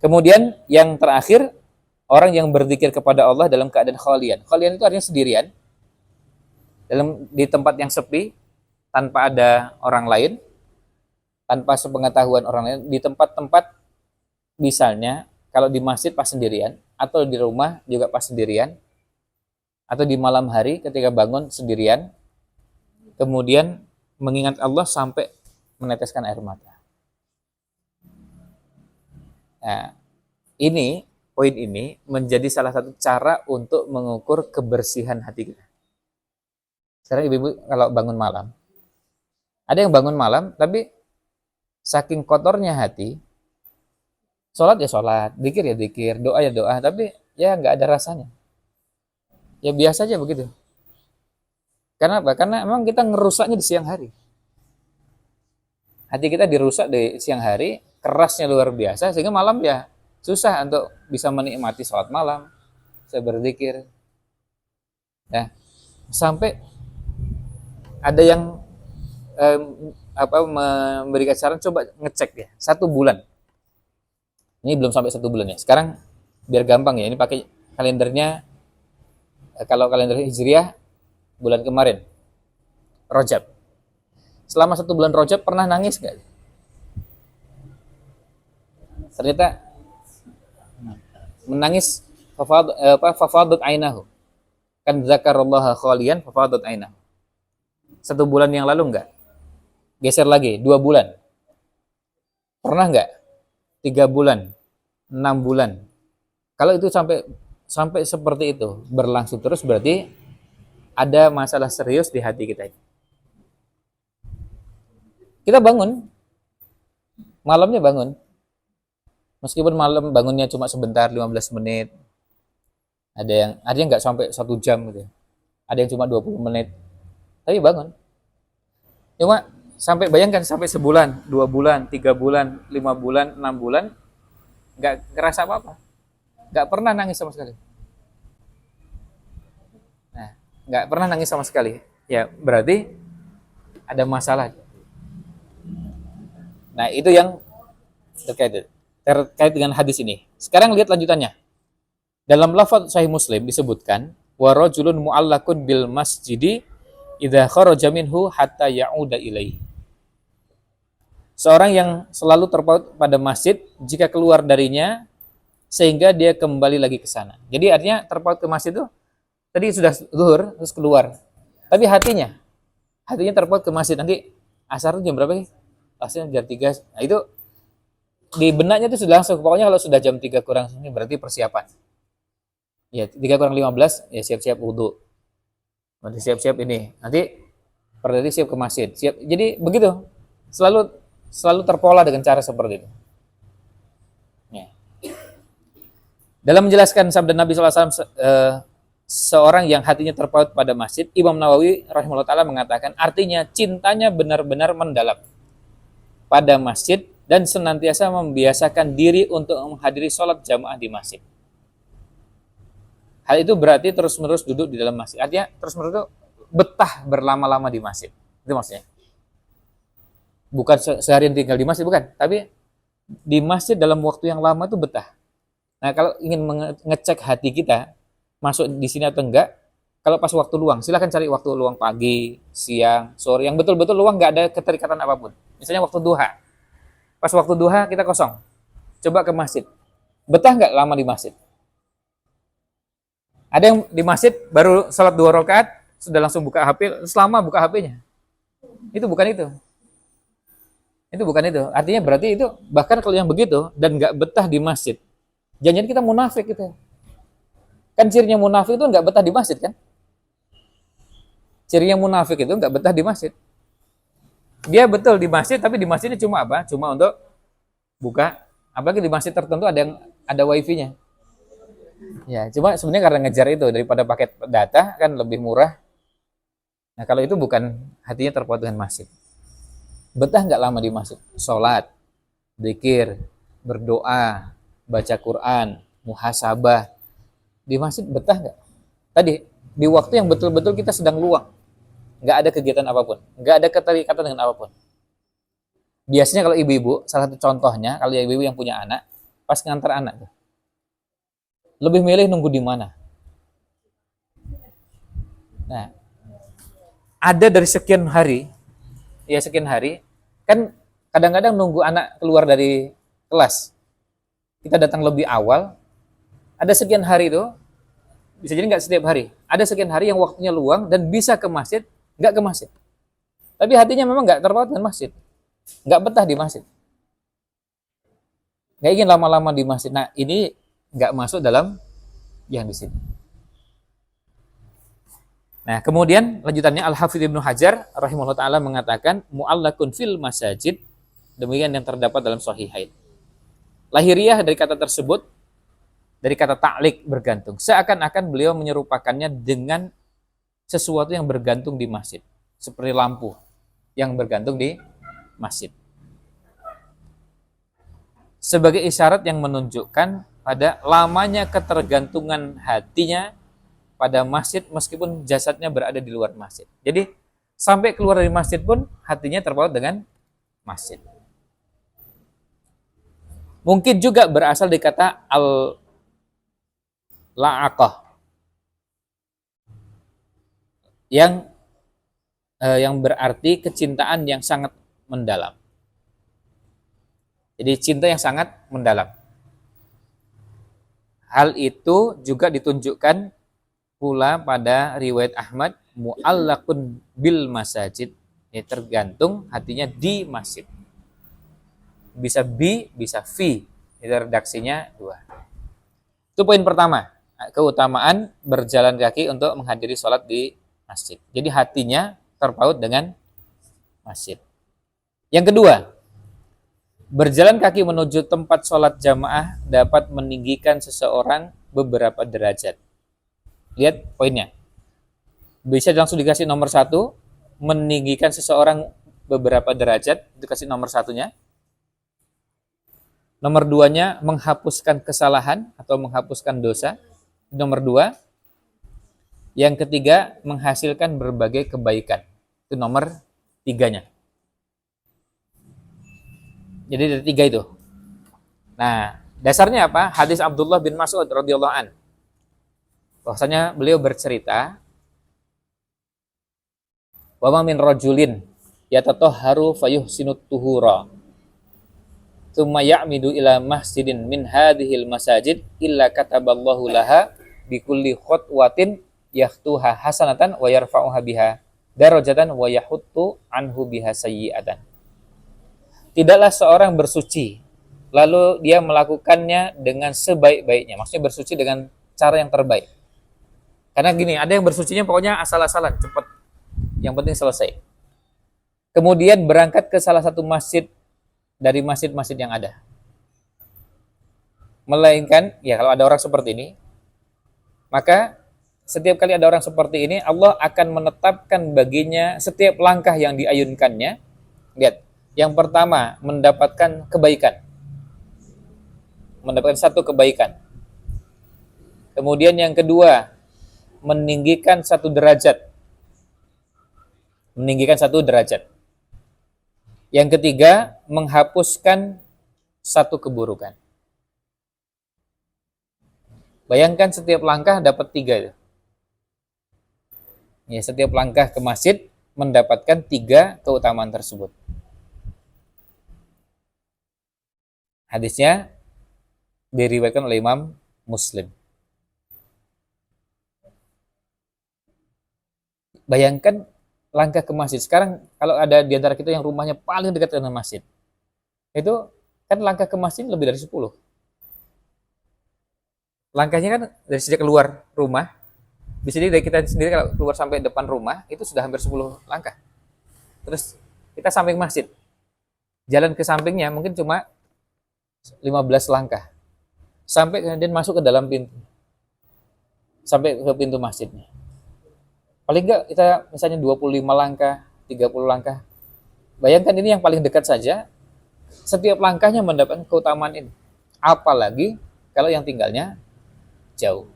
A: Kemudian yang terakhir, orang yang berzikir kepada Allah dalam keadaan khalian. Khalian itu artinya sendirian, di tempat yang sepi, tanpa ada orang lain, tanpa sepengetahuan orang lain, di tempat-tempat misalnya kalau di masjid pas sendirian, atau di rumah juga pas sendirian, atau di malam hari ketika bangun sendirian, kemudian mengingat Allah sampai meneteskan air mata. Nah, poin ini menjadi salah satu cara untuk mengukur kebersihan hati kita. Sekarang ibu-ibu kalau bangun malam, ada yang bangun malam tapi saking kotornya hati, sholat ya sholat, zikir ya zikir, doa ya doa, tapi ya nggak ada rasanya. Ya biasa aja begitu. Karena apa? Karena memang kita ngerusaknya di siang hari. Hati kita dirusak di siang hari, kerasnya luar biasa, sehingga malam ya susah untuk bisa menikmati sholat malam, bisa berzikir. Nah, sampai ada yang memberikan saran, coba ngecek ya, 1 bulan. Ini belum sampai 1 bulan ya. Sekarang biar gampang ya, ini pakai kalendernya. Kalau kalender Hijriah bulan kemarin, Rajab. Selama 1 bulan Rajab pernah nangis nggak? Ternyata menangis fafadat ainahu. Kan zakarallaha khalian fafadat ainahu. 1 bulan yang lalu enggak? Geser lagi 2 bulan. Pernah enggak? 3 bulan, 6 bulan. Kalau itu sampai seperti itu berlangsung terus, berarti ada masalah serius di hati kita. Kita bangun, malamnya bangun. Meskipun malam bangunnya cuma sebentar, 15 menit. Ada yang nggak sampai 1 jam gitu. Ada yang cuma 20 menit. Tapi bangun. Cuma sampai bayangkan sampai sebulan, 2 bulan, 3 bulan, 5 bulan, 6 bulan nggak ngerasa apa-apa. Nggak pernah nangis sama sekali. Nah, nggak pernah nangis sama sekali. Ya, berarti ada masalah. Nah, itu yang terkait dengan hadis ini. Sekarang lihat lanjutannya. Dalam lafaz Sahih Muslim disebutkan, wa rajulun mu'allakun bil masjidi idza kharaja minhu hatta ya'uda ilaihi. Seorang yang selalu terpaut pada masjid, jika keluar darinya, sehingga dia kembali lagi ke sana. Jadi artinya terpaut ke masjid itu, tadi sudah zuhur, terus keluar. Tapi hatinya terpaut ke masjid. Nanti asar itu jam berapa sih? Asarnya jam 3. Nah itu di benaknya itu sudah langsung. Pokoknya kalau sudah jam 3 kurang ini berarti persiapan. Ya, 3 kurang 15, ya siap-siap wudhu. Nanti siap-siap ini. Nanti berarti siap ke masjid. Siap. Jadi begitu. Selalu terpola dengan cara seperti itu. Ya. Dalam menjelaskan sabda Nabi SAW, seorang yang hatinya terpaut pada masjid, Imam Nawawi rahimahullah ta'ala mengatakan, artinya cintanya benar-benar mendalam pada masjid dan senantiasa membiasakan diri untuk menghadiri sholat jamaah di masjid. Hal itu berarti terus-menerus duduk di dalam masjid. Artinya terus-menerus itu betah berlama-lama di masjid. Itu maksudnya. Bukan seharian tinggal di masjid, bukan. Tapi di masjid dalam waktu yang lama itu betah. Nah, kalau ingin mengecek hati kita, masuk di sini atau enggak, kalau pas waktu luang, silahkan cari waktu luang pagi, siang, sore, yang betul-betul luang, nggak ada keterikatan apapun. Misalnya waktu duha. Pas waktu duha kita kosong. Coba ke masjid. Betah nggak lama di masjid? Ada yang di masjid baru salat 2 rakaat sudah langsung buka HP, selama buka HP-nya. Itu bukan itu. Itu bukan itu. Artinya berarti itu bahkan kalau yang begitu dan nggak betah di masjid, jangan kita munafik gitu. Kan cirinya munafik itu nggak betah di masjid kan? Cirinya munafik itu nggak betah di masjid. Dia betul di masjid, tapi di masjidnya cuma apa? Cuma untuk buka. Apalagi di masjid tertentu ada wifi-nya. Ya, cuma sebenarnya karena ngejar itu daripada paket data kan lebih murah. Nah, kalau itu bukan hatinya terpaut dengan masjid. Betah nggak lama di masjid? Sholat, zikir, berdoa, baca Quran, muhasabah. Di masjid betah nggak? Tadi, di waktu yang betul-betul kita sedang luang. Nggak ada kegiatan apapun. Nggak ada keterikatan dengan apapun. Biasanya kalau ibu-ibu, salah satu contohnya, kalau ibu-ibu yang punya anak, pas ngantar anak tuh, lebih milih nunggu di mana? Nah, ada dari sekian hari, kan kadang-kadang nunggu anak keluar dari kelas. Kita datang lebih awal, ada sekian hari itu, bisa jadi nggak setiap hari, ada sekian hari yang waktunya luang dan bisa ke masjid, nggak ke masjid. Tapi hatinya memang nggak terpaut dengan masjid, nggak betah di masjid, nggak ingin lama-lama di masjid. Nah ini nggak masuk dalam yang di sini. Nah, kemudian lanjutannya Al-Hafidz Ibnu Hajar rahimahullah taala mengatakan mu'allakun fil masajid, demikian yang terdapat dalam Sahihain. Lahiriah dari kata tersebut dari kata ta'liq, bergantung. Seakan-akan beliau menyerupakannya dengan sesuatu yang bergantung di masjid, seperti lampu yang bergantung di masjid. Sebagai isyarat yang menunjukkan pada lamanya ketergantungan hatinya pada masjid meskipun jasadnya berada di luar masjid. Jadi sampai keluar dari masjid pun hatinya terpaut dengan masjid. Mungkin juga berasal dari kata al-la'aqah yang berarti kecintaan yang sangat mendalam. Jadi cinta yang sangat mendalam. Hal itu juga ditunjukkan pula pada riwayat Ahmad mu'allaqun bil masajid, ya, tergantung hatinya di masjid. Bisa bi, bisa fi. Itu redaksinya 2. Itu poin pertama, keutamaan berjalan kaki untuk menghadiri sholat di masjid. Jadi hatinya terpaut dengan masjid. Yang kedua, berjalan kaki menuju tempat sholat jamaah dapat meninggikan seseorang beberapa derajat. Lihat poinnya. Bisa langsung dikasih nomor 1, meninggikan seseorang beberapa derajat, itu kasih nomor 1-nya. Nomor 2-nya menghapuskan kesalahan atau menghapuskan dosa. Nomor 2. Yang ketiga, menghasilkan berbagai kebaikan. Itu nomor 3-nya. Jadi ada 3 itu. Nah, dasarnya apa? Hadis Abdullah bin Mas'ud radhiyallahu an. Bahwasanya beliau bercerita, wa ma min rajulin yatatahharu fayuhsinut tuhura tsumma ya'midu ila masjidin min hadhil masajid illa kataballahu laha bikulli khutwatin yahtuha hasanatan wa yarfa'uha biha darajatan wa yahuttu anhu biha sayyi'atan. Tidaklah seorang bersuci lalu dia melakukannya dengan sebaik-baiknya. Maksudnya bersuci dengan cara yang terbaik. Karena gini, ada yang bersucinya pokoknya asal-asalan, cepat. Yang penting selesai. Kemudian berangkat ke salah satu masjid dari masjid-masjid yang ada. Melainkan, ya kalau ada orang seperti ini, maka setiap kali ada orang seperti ini, Allah akan menetapkan baginya setiap langkah yang diayunkannya. Lihat, yang pertama mendapatkan kebaikan. Mendapatkan satu kebaikan. Kemudian yang kedua, meninggikan satu derajat. Meninggikan satu derajat. Yang ketiga, menghapuskan satu keburukan. Bayangkan setiap langkah dapat 3 itu. Ya, setiap langkah ke masjid mendapatkan 3 keutamaan tersebut. Hadisnya diriwayatkan oleh Imam Muslim. Bayangkan langkah ke masjid. Sekarang kalau ada di antara kita yang rumahnya paling dekat dengan masjid, itu kan langkah ke masjid lebih dari 10. Langkahnya kan dari sejak keluar rumah, bisa jadi dari kita sendiri kalau keluar sampai depan rumah, itu sudah hampir 10 langkah. Terus kita samping masjid. Jalan ke sampingnya mungkin cuma 15 langkah. Sampai kemudian masuk ke dalam pintu. Sampai ke pintu masjidnya. Paling enggak kita misalnya 25 langkah, 30 langkah. Bayangkan ini yang paling dekat saja, setiap langkahnya mendapatkan keutamaan ini. Apalagi kalau yang tinggalnya jauh.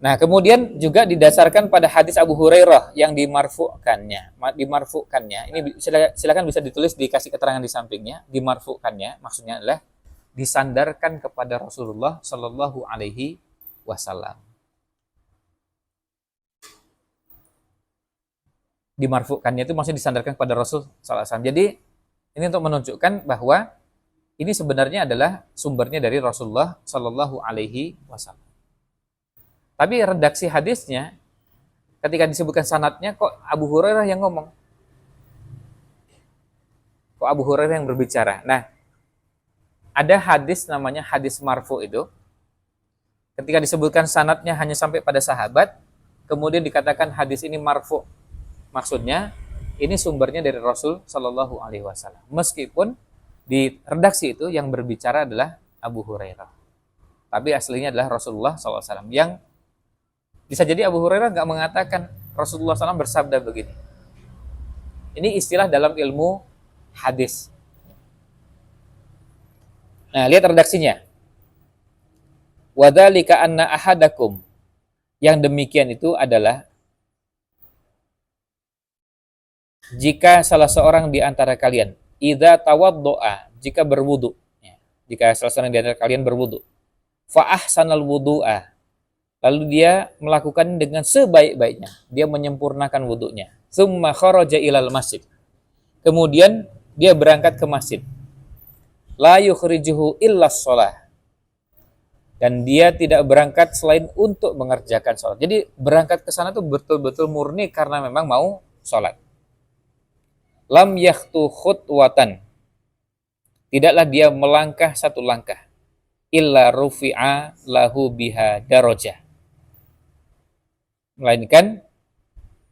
A: Nah, kemudian juga didasarkan pada hadis Abu Hurairah yang dimarfukannya. Ini silakan bisa ditulis, dikasih keterangan di sampingnya. Dimarfukannya maksudnya adalah disandarkan kepada Rasulullah Shallallahu Alaihi Wasallam. Dimarfukannya itu maksudnya disandarkan kepada Rasul Sallallahu Alaihi Wasallam. Jadi ini untuk menunjukkan bahwa ini sebenarnya adalah sumbernya dari Rasulullah Shallallahu Alaihi Wasallam. Tapi redaksi hadisnya ketika disebutkan sanadnya kok Abu Hurairah yang ngomong, kok Abu Hurairah yang berbicara. Nah, ada hadis namanya hadis marfu itu. Ketika disebutkan sanadnya hanya sampai pada sahabat, kemudian dikatakan hadis ini marfu. Maksudnya ini sumbernya dari Rasul Shallallahu Alaihi Wasallam. Meskipun di redaksi itu yang berbicara adalah Abu Hurairah, tapi aslinya adalah Rasulullah Shallallahu Alaihi Wasallam. Yang bisa jadi Abu Hurairah nggak mengatakan Rasulullah SAW bersabda begini. Ini istilah dalam ilmu hadis. Nah, lihat redaksinya. Wadzalika anna ahadakum. Yang demikian itu adalah jika salah seorang di antara kalian idza tawaddoa, jika berwudu, ya, jika salah seorang di antara kalian berwudu, fa ahsanal wudu'a, lalu dia melakukan dengan sebaik-baiknya, dia menyempurnakan wudunya, tsumma kharaja ilal masjid, kemudian dia berangkat ke masjid, la yukhrijuhu illas shalah, dan dia tidak berangkat selain untuk mengerjakan sholat. Jadi berangkat ke sana tuh betul-betul murni karena memang mau sholat. Lam yakhtu khutwatan, tidaklah dia melangkah satu langkah, illa rufi'a lahu biha darajah, melainkan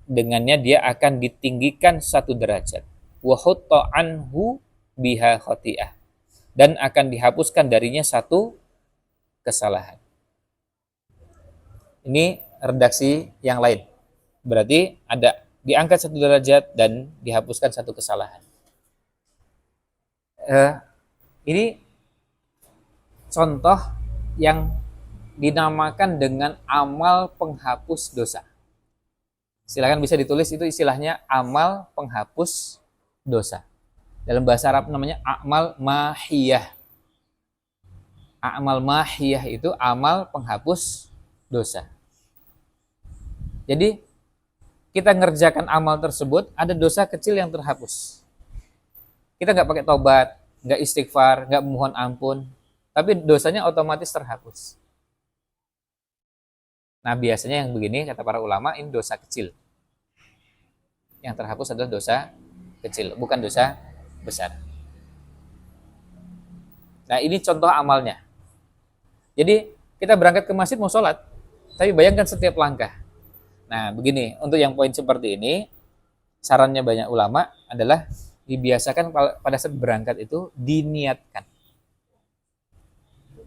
A: dengannya dia akan ditinggikan satu derajat, wa hutta anhu biha khati'ah, dan akan dihapuskan darinya satu kesalahan. Ini redaksi yang lain, berarti ada diangkat satu derajat dan dihapuskan satu kesalahan. Ini contoh yang dinamakan dengan amal penghapus dosa. Silakan bisa ditulis, itu istilahnya amal penghapus dosa. Dalam bahasa Arab namanya amal mahiyah. Amal mahiyah itu amal penghapus dosa. Jadi kita ngerjakan amal tersebut, ada dosa kecil yang terhapus. kita nggak pakai tobat, nggak istighfar, nggak mohon ampun, tapi dosanya otomatis terhapus. Nah, biasanya yang begini, kata para ulama, ini dosa kecil. Yang terhapus adalah dosa kecil, bukan dosa besar. Nah, ini contoh amalnya. Jadi, kita berangkat ke masjid mau sholat, tapi bayangkan setiap langkah. Nah, begini, untuk yang poin seperti ini, sarannya banyak ulama adalah dibiasakan pada saat berangkat itu diniatkan.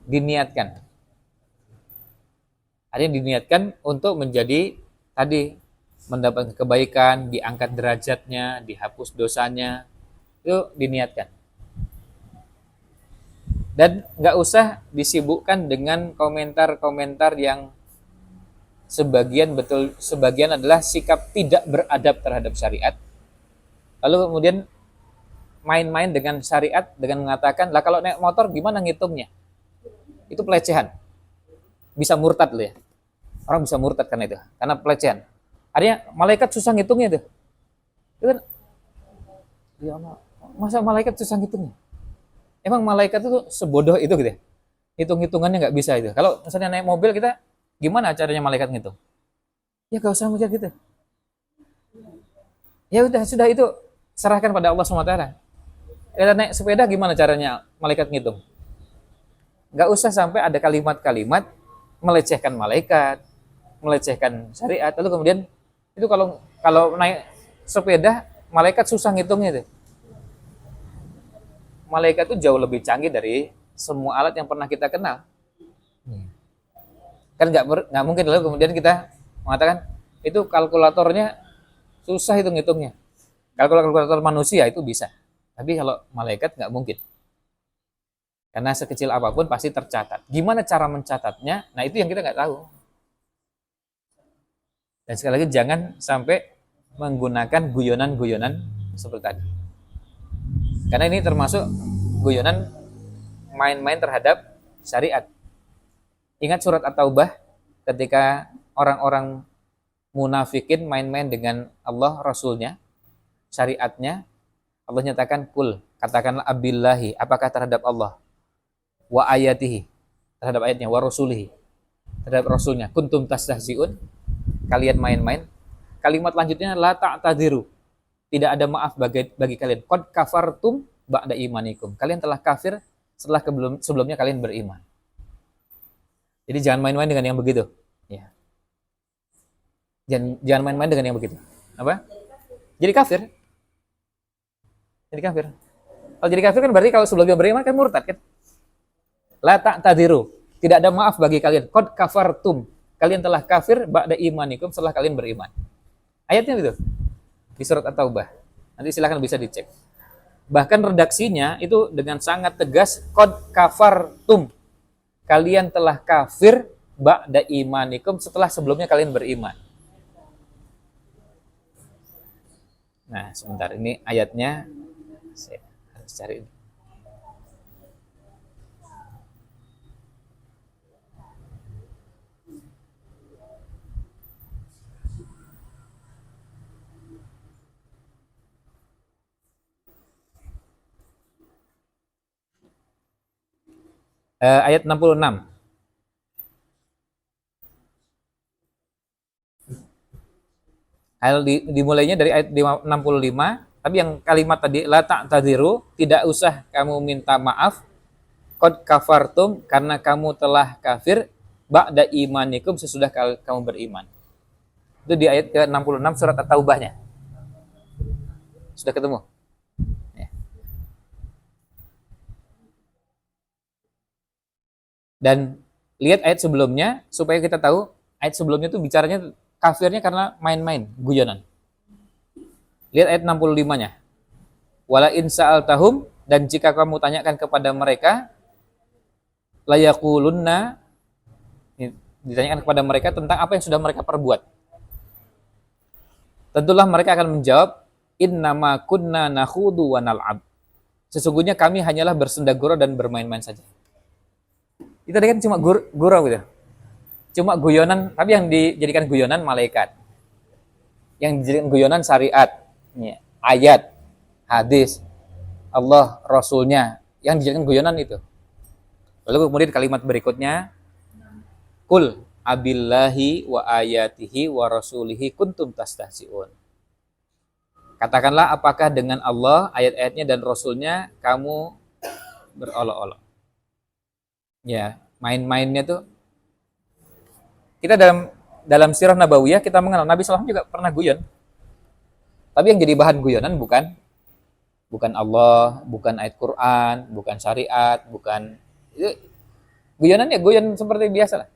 A: Diniatkan. Ada yang diniatkan untuk menjadi tadi mendapat kebaikan, diangkat derajatnya, dihapus dosanya, itu diniatkan. Dan nggak usah disibukkan dengan komentar-komentar yang sebagian adalah sikap tidak beradab terhadap syariat. Lalu kemudian main-main dengan syariat dengan mengatakan, lah kalau naik motor gimana ngitungnya? Itu pelecehan. Bisa murtad loh ya. Orang bisa murtad karena itu, karena pelecehan. Artinya malaikat susah ngitungnya itu. Itu kan, ya Allah, masa malaikat susah ngitungnya? Emang malaikat itu sebodoh itu gitu ya? Hitung-hitungannya nggak bisa itu. Kalau misalnya naik mobil kita, gimana caranya malaikat ngitung? Ya gak usah mikir gitu. Ya udah, sudah itu serahkan pada Allah SWT. Kita naik sepeda gimana caranya malaikat ngitung? Gak usah sampai ada kalimat-kalimat melecehkan malaikat, melecehkan syariat. Lalu kemudian itu kalau naik sepeda malaikat susah ngitungnya itu. Malaikat itu jauh lebih canggih dari semua alat yang pernah kita kenal. Kan nggak mungkin lalu kemudian kita mengatakan itu kalkulatornya susah hitungnya. Kalkulator manusia itu bisa, tapi kalau malaikat nggak mungkin. Karena sekecil apapun pasti tercatat. Gimana cara mencatatnya? Nah itu yang kita nggak tahu. Dan sekali lagi jangan sampai menggunakan guyonan-guyonan seperti tadi. Karena ini termasuk guyonan main-main terhadap syariat. Ingat surat At-Taubah ketika orang-orang munafikin main-main dengan Allah, Rasulnya, syariatnya. Allah nyatakan kul, katakanlah abillahi, apakah terhadap Allah, wa ayatihi, terhadap ayatnya, wa rasulihi, terhadap Rasulnya, kuntum tastahzi'un, kalian main-main. Kalimat lanjutnya la ta'tadiru, tidak ada maaf bagi kalian. Qad kafartum ba'da imanikum, kalian telah kafir setelah sebelumnya kalian beriman. Jadi jangan main-main dengan yang begitu. Ya. Jangan main-main dengan yang begitu. Apa? Jadi kafir. Jadi kafir. Kalau jadi kafir kan berarti kalau sebelumnya beriman kan murtad kan? La ta'tadiru, tidak ada maaf bagi kalian. Qad kafartum, kalian telah kafir ba'da imanikum setelah kalian beriman. Ayatnya itu di surat At-Taubah. Nanti silakan bisa dicek. Bahkan redaksinya itu dengan sangat tegas, qad kafartum, kalian telah kafir ba'da imanikum setelah sebelumnya kalian beriman. Nah, sebentar, ini ayatnya saya harus cari. Ayat 66. Dimulainya dari ayat 65, tapi yang kalimat tadi la ta'tadiru, tidak usah kamu minta maaf, qad kafartum, karena kamu telah kafir ba'da imanikum, sesudah kamu beriman. Itu di ayat ke-66 surat At-Taubahnya. Sudah ketemu? Ya. Dan lihat ayat sebelumnya supaya kita tahu ayat sebelumnya itu bicaranya kafirnya karena main-main, guyonan. Lihat ayat 65-nya. Wala in sa'altahum, dan jika kamu tanyakan kepada mereka, layaqulunna, ditanyakan kepada mereka tentang apa yang sudah mereka perbuat. Tentulah mereka akan menjawab, innama kunna nakhudu wa nal'ab. Sesungguhnya kami hanyalah bersenda-gurau dan bermain-main saja. Itu tadi kan cuma gurau gitu. Cuma guyonan, tapi yang dijadikan guyonan malaikat. Yang dijadikan guyonan syariat, ayat, hadis, Allah, Rasulnya, yang dijadikan guyonan itu. Lalu kemudian kalimat berikutnya, Kul abillahi wa ayatihi wa rasulihi kuntum tastahzi'un. Katakanlah, apakah dengan Allah, ayat-ayatnya dan Rasulnya kamu berolok-olok? Ya, main-mainnya tuh. Kita dalam sirah nabawiyah kita mengenal Nabi SAW juga pernah guyon. Tapi yang jadi bahan guyonan bukan Allah, bukan ayat Quran, bukan syariat, bukan itu, guyonan ya guyon seperti biasa lah.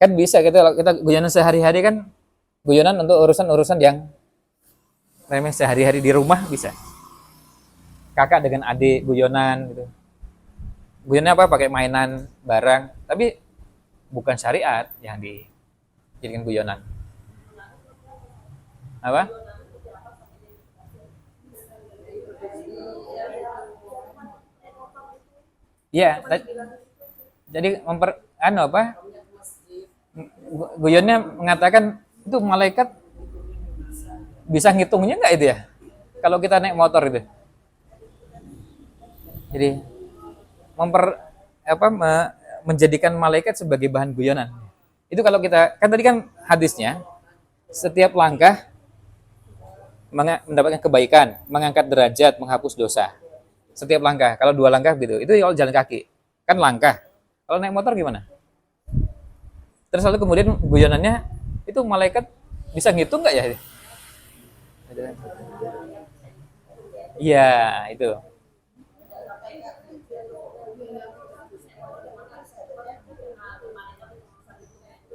A: Kan bisa kita guyonan sehari-hari kan, guyonan untuk urusan-urusan yang remeh sehari-hari di rumah bisa. Kakak dengan adik guyonan gitu. Guyonnya apa? Pakai mainan barang, tapi bukan syariat yang dijadikan guyonan. Apa? Iya, jadi guyonnya mengatakan itu malaikat bisa ngitungnya nggak itu ya? Kalau kita naik motor itu. Jadi memper apa menjadikan malaikat sebagai bahan guyonan. Itu kalau kita kan tadi kan hadisnya setiap langkah mendapatkan kebaikan, mengangkat derajat, menghapus dosa. Setiap langkah. Kalau 2 langkah gitu. Itu kalau jalan kaki. Kan langkah. Kalau naik motor gimana? Terus lalu kemudian guyonannya itu malaikat bisa ngitung nggak ya? Iya, itu.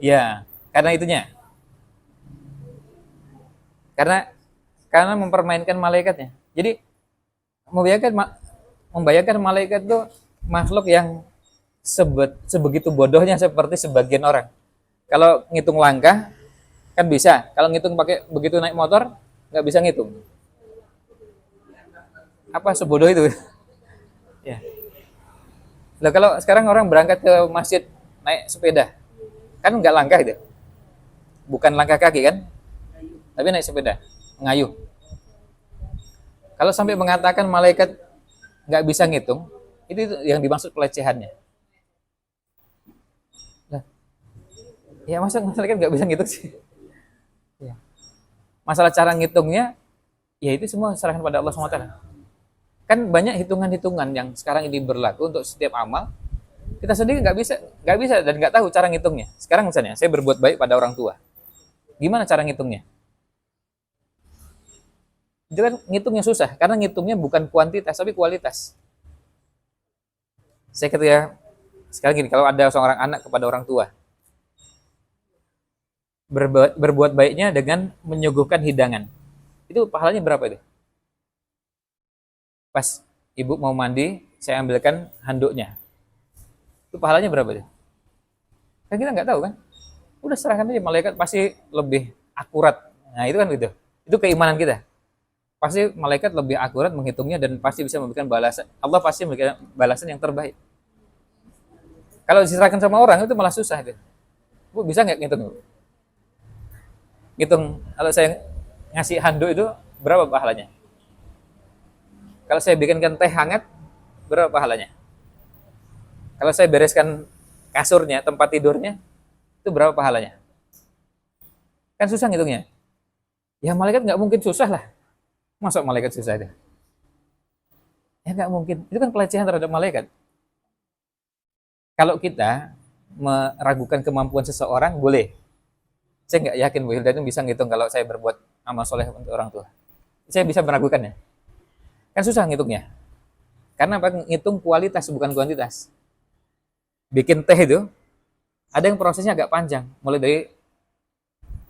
A: Iya, karena itunya. Karena mempermainkan malaikatnya. Jadi membayangkan membayangkan malaikat itu makhluk yang sebegitu bodohnya seperti sebagian orang. Kalau ngitung langkah kan bisa, kalau ngitung pakai begitu naik motor nggak bisa ngitung. Apa sebodoh itu? Ya. Nah, kalau sekarang orang berangkat ke masjid naik sepeda, kan nggak langkah itu, bukan langkah kaki kan, tapi naik sepeda, ngayuh. Kalau sampai mengatakan malaikat nggak bisa ngitung, itu yang dimaksud pelecehannya. Nah, ya masa malaikat nggak bisa ngitung sih? Ya. Masalah cara ngitungnya, ya itu semua serahkan pada Allah SWT. Kan banyak hitungan-hitungan yang sekarang ini berlaku untuk setiap amal. Kita sendiri nggak bisa dan nggak tahu cara ngitungnya. Sekarang misalnya saya berbuat baik pada orang tua, gimana cara ngitungnya? Itu kan ngitungnya susah, karena ngitungnya bukan kuantitas tapi kualitas. Saya ketika sekarang gini, kalau ada seorang anak kepada orang tua, berbuat baiknya dengan menyuguhkan hidangan, itu pahalanya berapa itu? Pas ibu mau mandi, saya ambilkan handuknya, itu pahalanya berapa itu? Kan kita nggak tahu kan? Udah serahkan aja, malaikat pasti lebih akurat. Nah itu kan gitu. Itu keimanan kita. Pasti malaikat lebih akurat menghitungnya dan pasti bisa memberikan balasan. Allah pasti memberikan balasan yang terbaik. Kalau diserahkan sama orang itu malah susah itu. Bu bisa nggak ngitung? Ngitung kalau saya ngasih handuk itu berapa pahalanya? Kalau saya bikinkan teh hangat berapa pahalanya? Kalau saya bereskan kasurnya, tempat tidurnya, itu berapa pahalanya? Kan susah ngitungnya. Ya malaikat nggak mungkin susah lah. Masa malaikat susah itu? Ya nggak mungkin. Itu kan pelecehan terhadap malaikat. Kalau kita meragukan kemampuan seseorang, boleh. Saya nggak yakin Bu Hilda itu bisa ngitung kalau saya berbuat amal soleh untuk orang tua. Saya bisa meragukannya. Kan susah ngitungnya. Karena apa? Ngitung kualitas bukan kuantitas. Bikin teh itu, ada yang prosesnya agak panjang. Mulai dari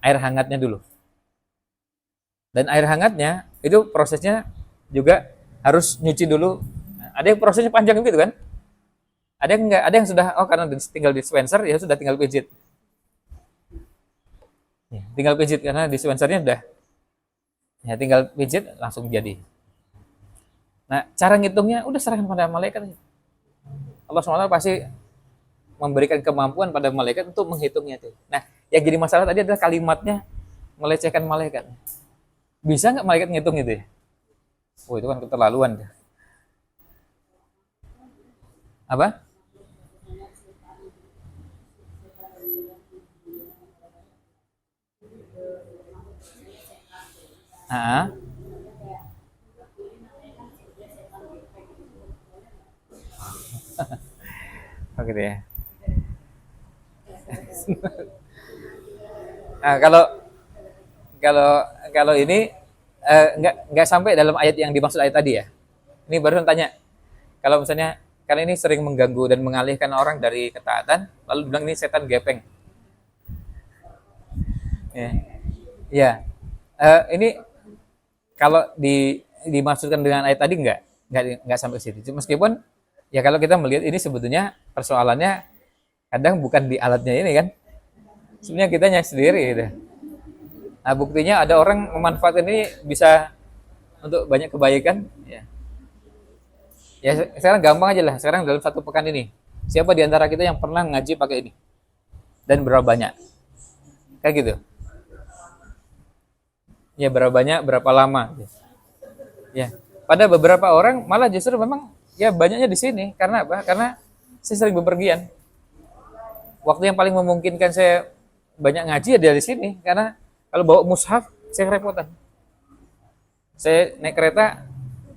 A: air hangatnya dulu. Dan air hangatnya, itu prosesnya juga harus nyuci dulu. Ada yang prosesnya panjang gitu kan? Ada yang enggak, ada yang sudah, karena tinggal dispenser, ya sudah tinggal pijit. Ya, tinggal pijit, karena dispensernya udah. Ya tinggal pijit, langsung jadi. Nah, cara ngitungnya udah serahkan pada malaikat. Allah SWT pasti memberikan kemampuan pada malaikat untuk menghitungnya itu. Nah, yang jadi masalah tadi adalah kalimatnya melecehkan malaikat. Bisa nggak malaikat ngitung itu? Oh, itu kan keterlaluan. Apa? Ah, oh gitu ya. Nah, kalau kalau kalau ini nggak sampai dalam ayat yang dimaksud ayat tadi ya. Ini baru tanya, kalau misalnya kalian ini sering mengganggu dan mengalihkan orang dari ketaatan, lalu bilang ini setan gepeng. Ya, ya. Ini kalau dimaksudkan dengan ayat tadi nggak sampai ke situ. Meskipun ya kalau kita melihat ini sebetulnya persoalannya kadang bukan di alatnya ini kan, sebenarnya kitanya sendiri gitu. Nah buktinya ada orang memanfaatkan ini bisa untuk banyak kebaikan. Ya sekarang gampang aja lah. Sekarang dalam satu pekan ini, siapa di antara kita yang pernah ngaji pakai ini dan berapa banyak? Kayak gitu. Ya berapa banyak, berapa lama? Ya. Pada beberapa orang malah justru memang ya banyaknya di sini. Karena apa? Karena saya sering bepergian. Waktu yang paling memungkinkan saya banyak ngaji ya dari sini. Karena kalau bawa mushaf saya kerepotan. Saya naik kereta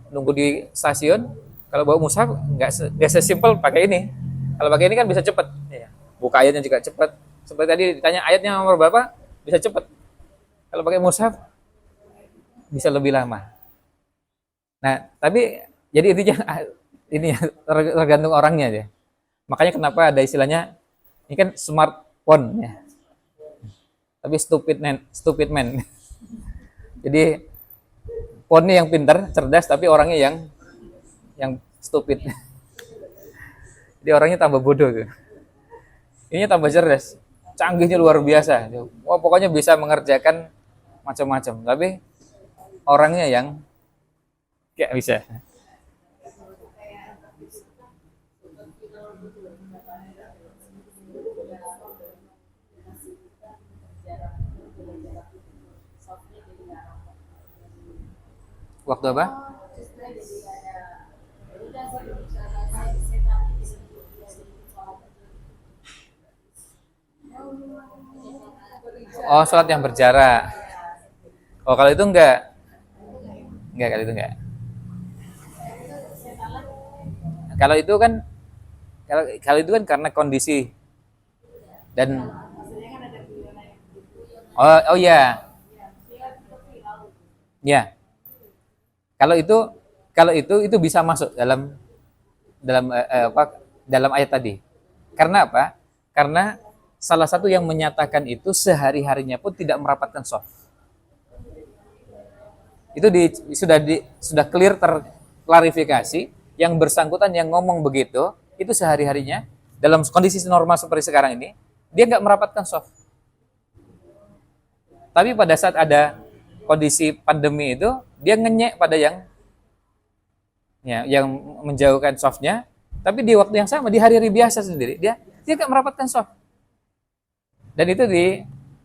A: nunggu di stasiun. Kalau bawa mushaf nggak sesimpel pakai ini. Kalau pakai ini kan bisa cepat. Ya. Buka ayatnya juga cepat. Seperti tadi ditanya ayatnya nomor berapa, bisa cepat. Kalau pakai mushaf bisa lebih lama. Nah, tapi jadi intinya ini ya, tergantung orangnya ya. Makanya kenapa ada istilahnya ini kan smartphone ya. Tapi stupid man. Jadi phone yang pintar, cerdas tapi orangnya yang stupid. Jadi orangnya tambah bodoh tuh. Ini tambah cerdas. Canggihnya luar biasa. Wah, pokoknya bisa mengerjakan macam-macam. Tapi orangnya yang kayak bisa. Waktu apa? Oh, sholat yang berjarak. Oh, kalau itu enggak. Enggak, kalau itu enggak. Kalau itu kan kalau itu kan karena kondisi dan oh ya. Ya. Kalau itu kalau itu bisa masuk dalam dalam apa dalam ayat tadi. Karena apa? Karena salah satu yang menyatakan itu sehari-harinya pun tidak merapatkan soft. Itu sudah clear terklarifikasi yang bersangkutan yang ngomong begitu itu sehari-harinya dalam kondisi normal seperti sekarang ini dia nggak merapatkan soft. Tapi pada saat ada kondisi pandemi itu dia ngenyek pada yang menjauhkan softnya, tapi di waktu yang sama di hari-hari biasa sendiri dia nggak merapatkan soft. Dan itu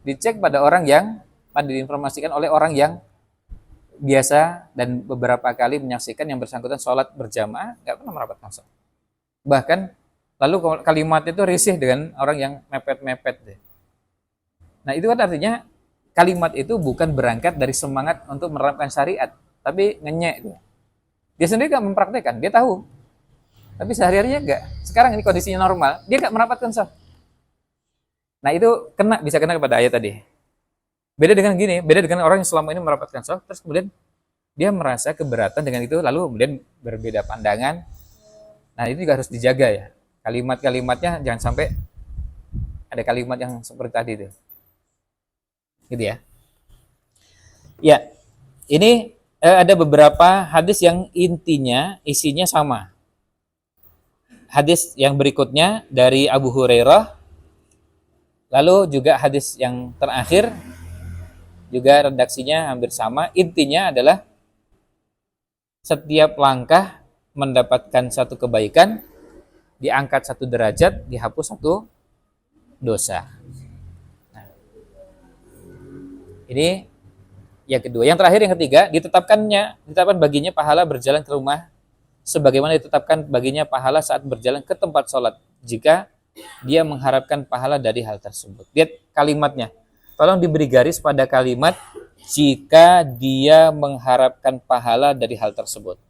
A: dicek pada orang yang diinformasikan oleh orang yang biasa dan beberapa kali menyaksikan yang bersangkutan sholat berjamaah nggak pernah merapatkan soft. Bahkan lalu kalimat itu risih dengan orang yang mepet-mepet. Nah itu kan artinya kalimat itu bukan berangkat dari semangat untuk menerapkan syariat, tapi ngenyek. Dia sendiri nggak mempraktekkan, dia tahu, tapi sehari-harinya nggak. Sekarang ini kondisinya normal, dia nggak merapatkan soft. Nah itu bisa kena kepada ayat tadi. Beda dengan orang yang selama ini merapatkan soft, terus kemudian dia merasa keberatan dengan itu, lalu kemudian berbeda pandangan. Nah itu juga harus dijaga ya. Kalimat-kalimatnya jangan sampai ada kalimat yang seperti tadi itu. Gitu ya. Ya, ini ada beberapa hadis yang isinya sama. Hadis yang berikutnya dari Abu Hurairah, lalu juga hadis yang terakhir juga redaksinya hampir sama. Intinya adalah setiap langkah mendapatkan satu kebaikan, diangkat satu derajat, dihapus satu dosa. Nah, ini Yang kedua, yang terakhir, yang ketiga, ditetapkan baginya pahala berjalan ke rumah sebagaimana ditetapkan baginya pahala saat berjalan ke tempat sholat jika dia mengharapkan pahala dari hal tersebut. Lihat kalimatnya. Tolong diberi garis pada kalimat jika dia mengharapkan pahala dari hal tersebut.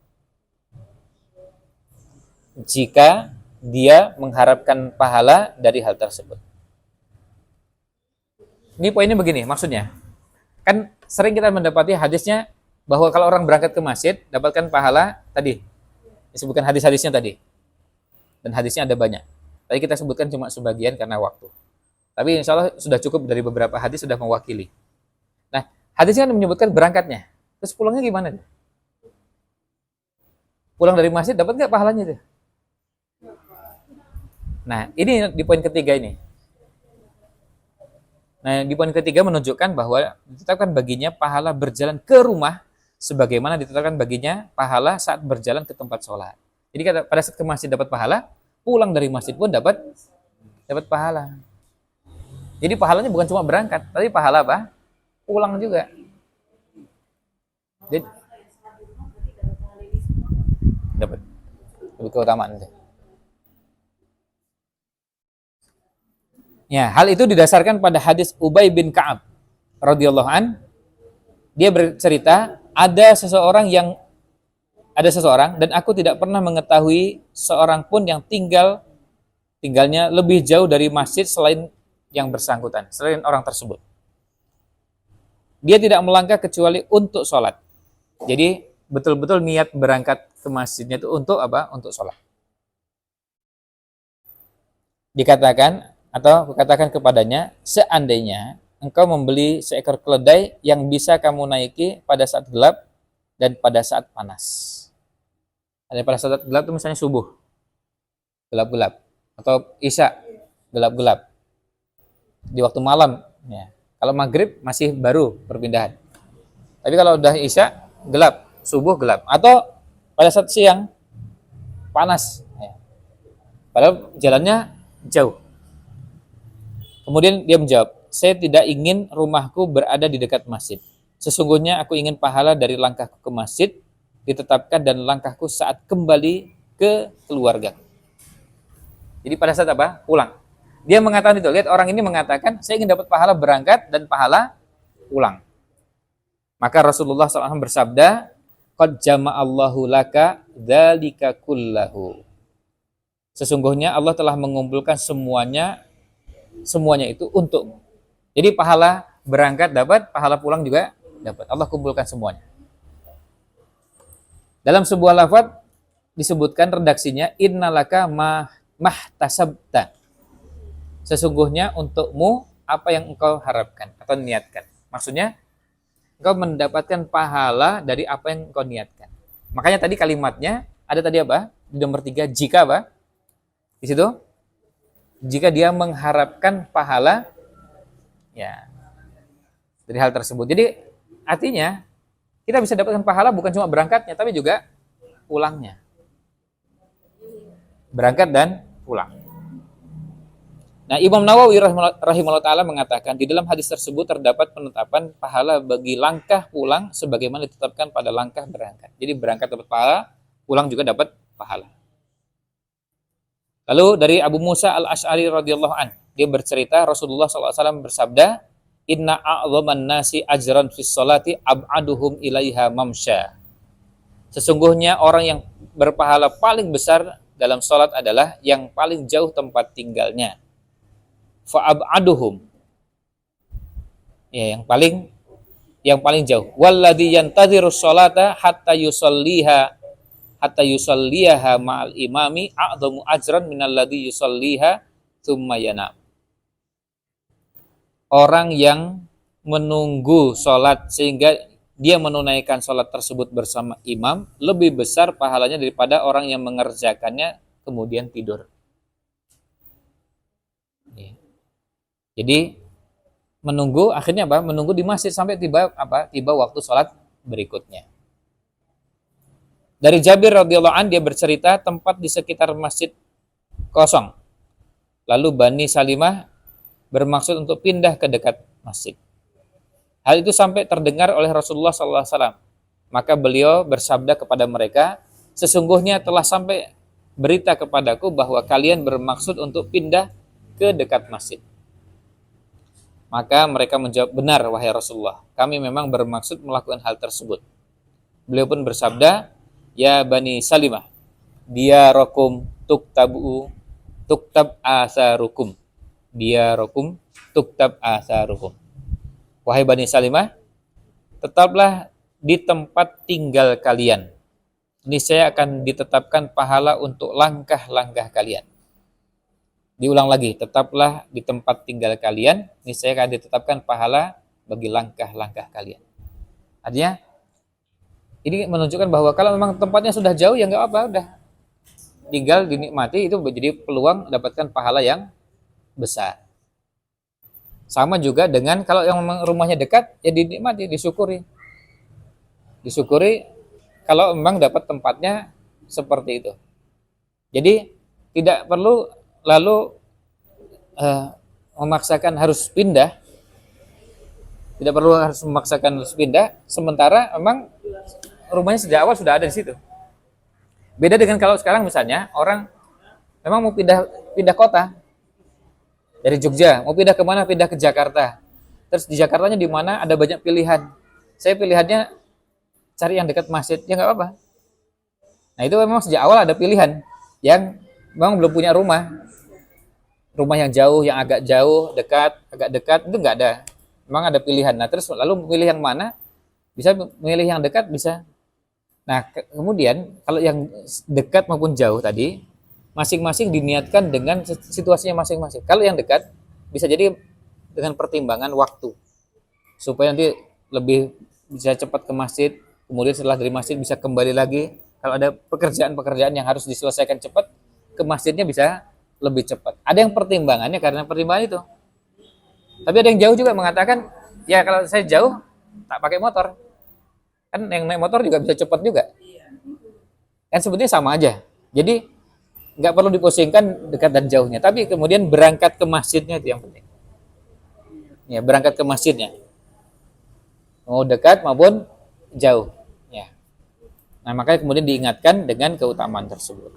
A: Jika dia mengharapkan pahala dari hal tersebut. Ini poinnya begini, maksudnya. Kan sering kita mendapati hadisnya bahwa kalau orang berangkat ke masjid dapatkan pahala tadi. Disebutkan hadis-hadisnya tadi. Dan hadisnya ada banyak. Tadi kita sebutkan cuma sebagian karena waktu. Tapi insya Allah sudah cukup dari beberapa hadis sudah mewakili. Nah, hadisnya kan menyebutkan berangkatnya. Terus pulangnya gimana? Pulang dari masjid dapat nggak pahalanya itu? Nah, ini di poin ketiga ini. Nah, di poin ketiga menunjukkan bahwa ditetapkan baginya pahala berjalan ke rumah sebagaimana ditetapkan baginya pahala saat berjalan ke tempat sholat. Jadi pada saat ke masjid dapat pahala, pulang dari masjid pun dapat pahala. Jadi pahalanya bukan cuma berangkat, tapi pahala apa? Pulang juga. Jadi dapat keutamaan itu. Ya, hal itu didasarkan pada hadis Ubay bin Ka'ab radhiyallahu an. Dia bercerita, ada seseorang dan aku tidak pernah mengetahui seorang pun yang tinggalnya lebih jauh dari masjid selain yang bersangkutan, selain orang tersebut. Dia tidak melangkah kecuali untuk sholat. Jadi betul-betul niat berangkat ke masjidnya itu untuk apa? Untuk sholat. Kukatakan kepadanya, seandainya engkau membeli seekor keledai yang bisa kamu naiki pada saat gelap dan pada saat panas. Ada pada saat gelap itu misalnya subuh, gelap-gelap, atau isya, gelap-gelap. Di waktu malam, ya. Kalau maghrib masih baru perpindahan. Tapi kalau udah isya, gelap, subuh gelap. Atau pada saat siang, panas. Ya. Padahal jalannya jauh. Kemudian dia menjawab, saya tidak ingin rumahku berada di dekat masjid. Sesungguhnya aku ingin pahala dari langkahku ke masjid ditetapkan dan langkahku saat kembali ke keluarga. Jadi pada saat apa? Pulang. Dia mengatakan itu. Lihat orang ini mengatakan, saya ingin dapat pahala berangkat dan pahala pulang. Maka Rasulullah SAW bersabda, qad jama'allahu laka dzalika kullahu. Sesungguhnya Allah telah mengumpulkan semuanya itu untukmu. Jadi pahala berangkat dapat, pahala pulang juga dapat. Allah kumpulkan semuanya. Dalam sebuah lafaz disebutkan redaksinya innalaka mahtasabta. Sesungguhnya untukmu apa yang engkau harapkan atau niatkan. Maksudnya engkau mendapatkan pahala dari apa yang engkau niatkan. Makanya tadi kalimatnya ada tadi apa? Di nomor 3 jika apa? Di situ jika dia mengharapkan pahala ya dari hal tersebut. Jadi artinya kita bisa dapatkan pahala bukan cuma berangkatnya tapi juga pulangnya. Berangkat dan pulang. Nah, Imam Nawawi rahimahullah ta'ala mengatakan di dalam hadis tersebut terdapat penetapan pahala bagi langkah pulang sebagaimana ditetapkan pada langkah berangkat. Jadi berangkat dapat pahala, pulang juga dapat pahala. Lalu dari Abu Musa al-Ash'ari radhiyallahu an, dia bercerita Rasulullah SAW bersabda, inna a'dhaman nasi ajran fis sholati ab'aduhum ilaiha mamsya. Sesungguhnya orang yang berpahala paling besar dalam sholat adalah yang paling jauh tempat tinggalnya. Fa'ab'aduhum, ya, yang paling jauh. Walladhi yantadhiru sholata hatta yusalliha ma'al imami a'dhamu ajran minalladhi yusalliha thumma yanam. Orang yang menunggu sholat sehingga dia menunaikan sholat tersebut bersama imam lebih besar pahalanya daripada orang yang mengerjakannya kemudian tidur. Jadi menunggu akhirnya apa? Menunggu di masjid sampai tiba waktu sholat berikutnya. Dari Jabir radhiyallahu an dia bercerita tempat di sekitar masjid kosong. Lalu Bani Salimah bermaksud untuk pindah ke dekat masjid. Hal itu sampai terdengar oleh Rasulullah SAW. Maka beliau bersabda kepada mereka, sesungguhnya telah sampai berita kepadaku bahwa kalian bermaksud untuk pindah ke dekat masjid. Maka mereka menjawab, benar wahai Rasulullah, kami memang bermaksud melakukan hal tersebut. Beliau pun bersabda, ya Bani Salimah, diyarakum tuktab asarukum. Diyarakum tuktab asarukum. Wahai Bani Salimah, tetaplah di tempat tinggal kalian. Niscaya akan ditetapkan pahala untuk langkah-langkah kalian. Diulang lagi, tetaplah di tempat tinggal kalian, niscaya akan ditetapkan pahala bagi langkah-langkah kalian. Artinya, ini menunjukkan bahwa kalau memang tempatnya sudah jauh, ya nggak apa, udah tinggal dinikmati, itu menjadi peluang dapatkan pahala yang besar. Sama juga dengan kalau yang memang rumahnya dekat, ya dinikmati, disyukuri. Disyukuri kalau memang dapat tempatnya seperti itu. Jadi tidak perlu lalu memaksakan harus pindah. Tidak perlu harus memaksakan harus pindah, sementara memang rumahnya sejak awal sudah ada di situ. Beda dengan kalau sekarang misalnya orang memang mau pindah kota dari Jogja, mau pindah kemana? Pindah ke Jakarta. Terus di Jakartanya di mana ada banyak pilihan. Saya pilihannya cari yang dekat masjid, ya nggak apa-apa. Nah itu memang sejak awal ada pilihan yang memang belum punya rumah yang jauh, yang agak jauh, dekat, agak dekat, itu nggak ada. Memang ada pilihan. Nah terus lalu memilih yang mana? Bisa memilih yang dekat, bisa. Nah kemudian kalau yang dekat maupun jauh tadi, masing-masing diniatkan dengan situasinya masing-masing. Kalau yang dekat, bisa jadi dengan pertimbangan waktu. Supaya nanti lebih bisa cepat ke masjid, kemudian setelah dari masjid bisa kembali lagi. Kalau ada pekerjaan-pekerjaan yang harus diselesaikan cepat, ke masjidnya bisa lebih cepat. Ada yang pertimbangannya karena pertimbangan itu. Tapi ada yang jauh juga mengatakan, ya kalau saya jauh, tak pakai motor. Kan yang naik motor juga bisa cepat juga. Kan sebetulnya sama aja. Jadi, nggak perlu dipusingkan dekat dan jauhnya. Tapi kemudian berangkat ke masjidnya itu yang penting. Ya, berangkat ke masjidnya. Mau dekat maupun jauh. Ya. Nah, makanya kemudian diingatkan dengan keutamaan tersebut.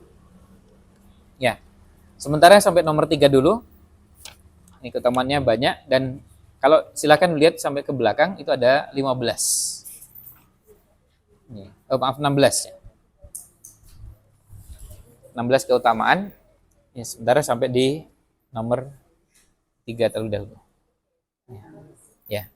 A: Ya. Sementara sampai nomor 3 dulu. Ini keutamaannya banyak dan kalau silakan lihat sampai ke belakang itu ada 15. Maaf 16 ya. 16 keutamaan. Ya, sementara sampai di nomor 3 terlebih dahulu. Ya.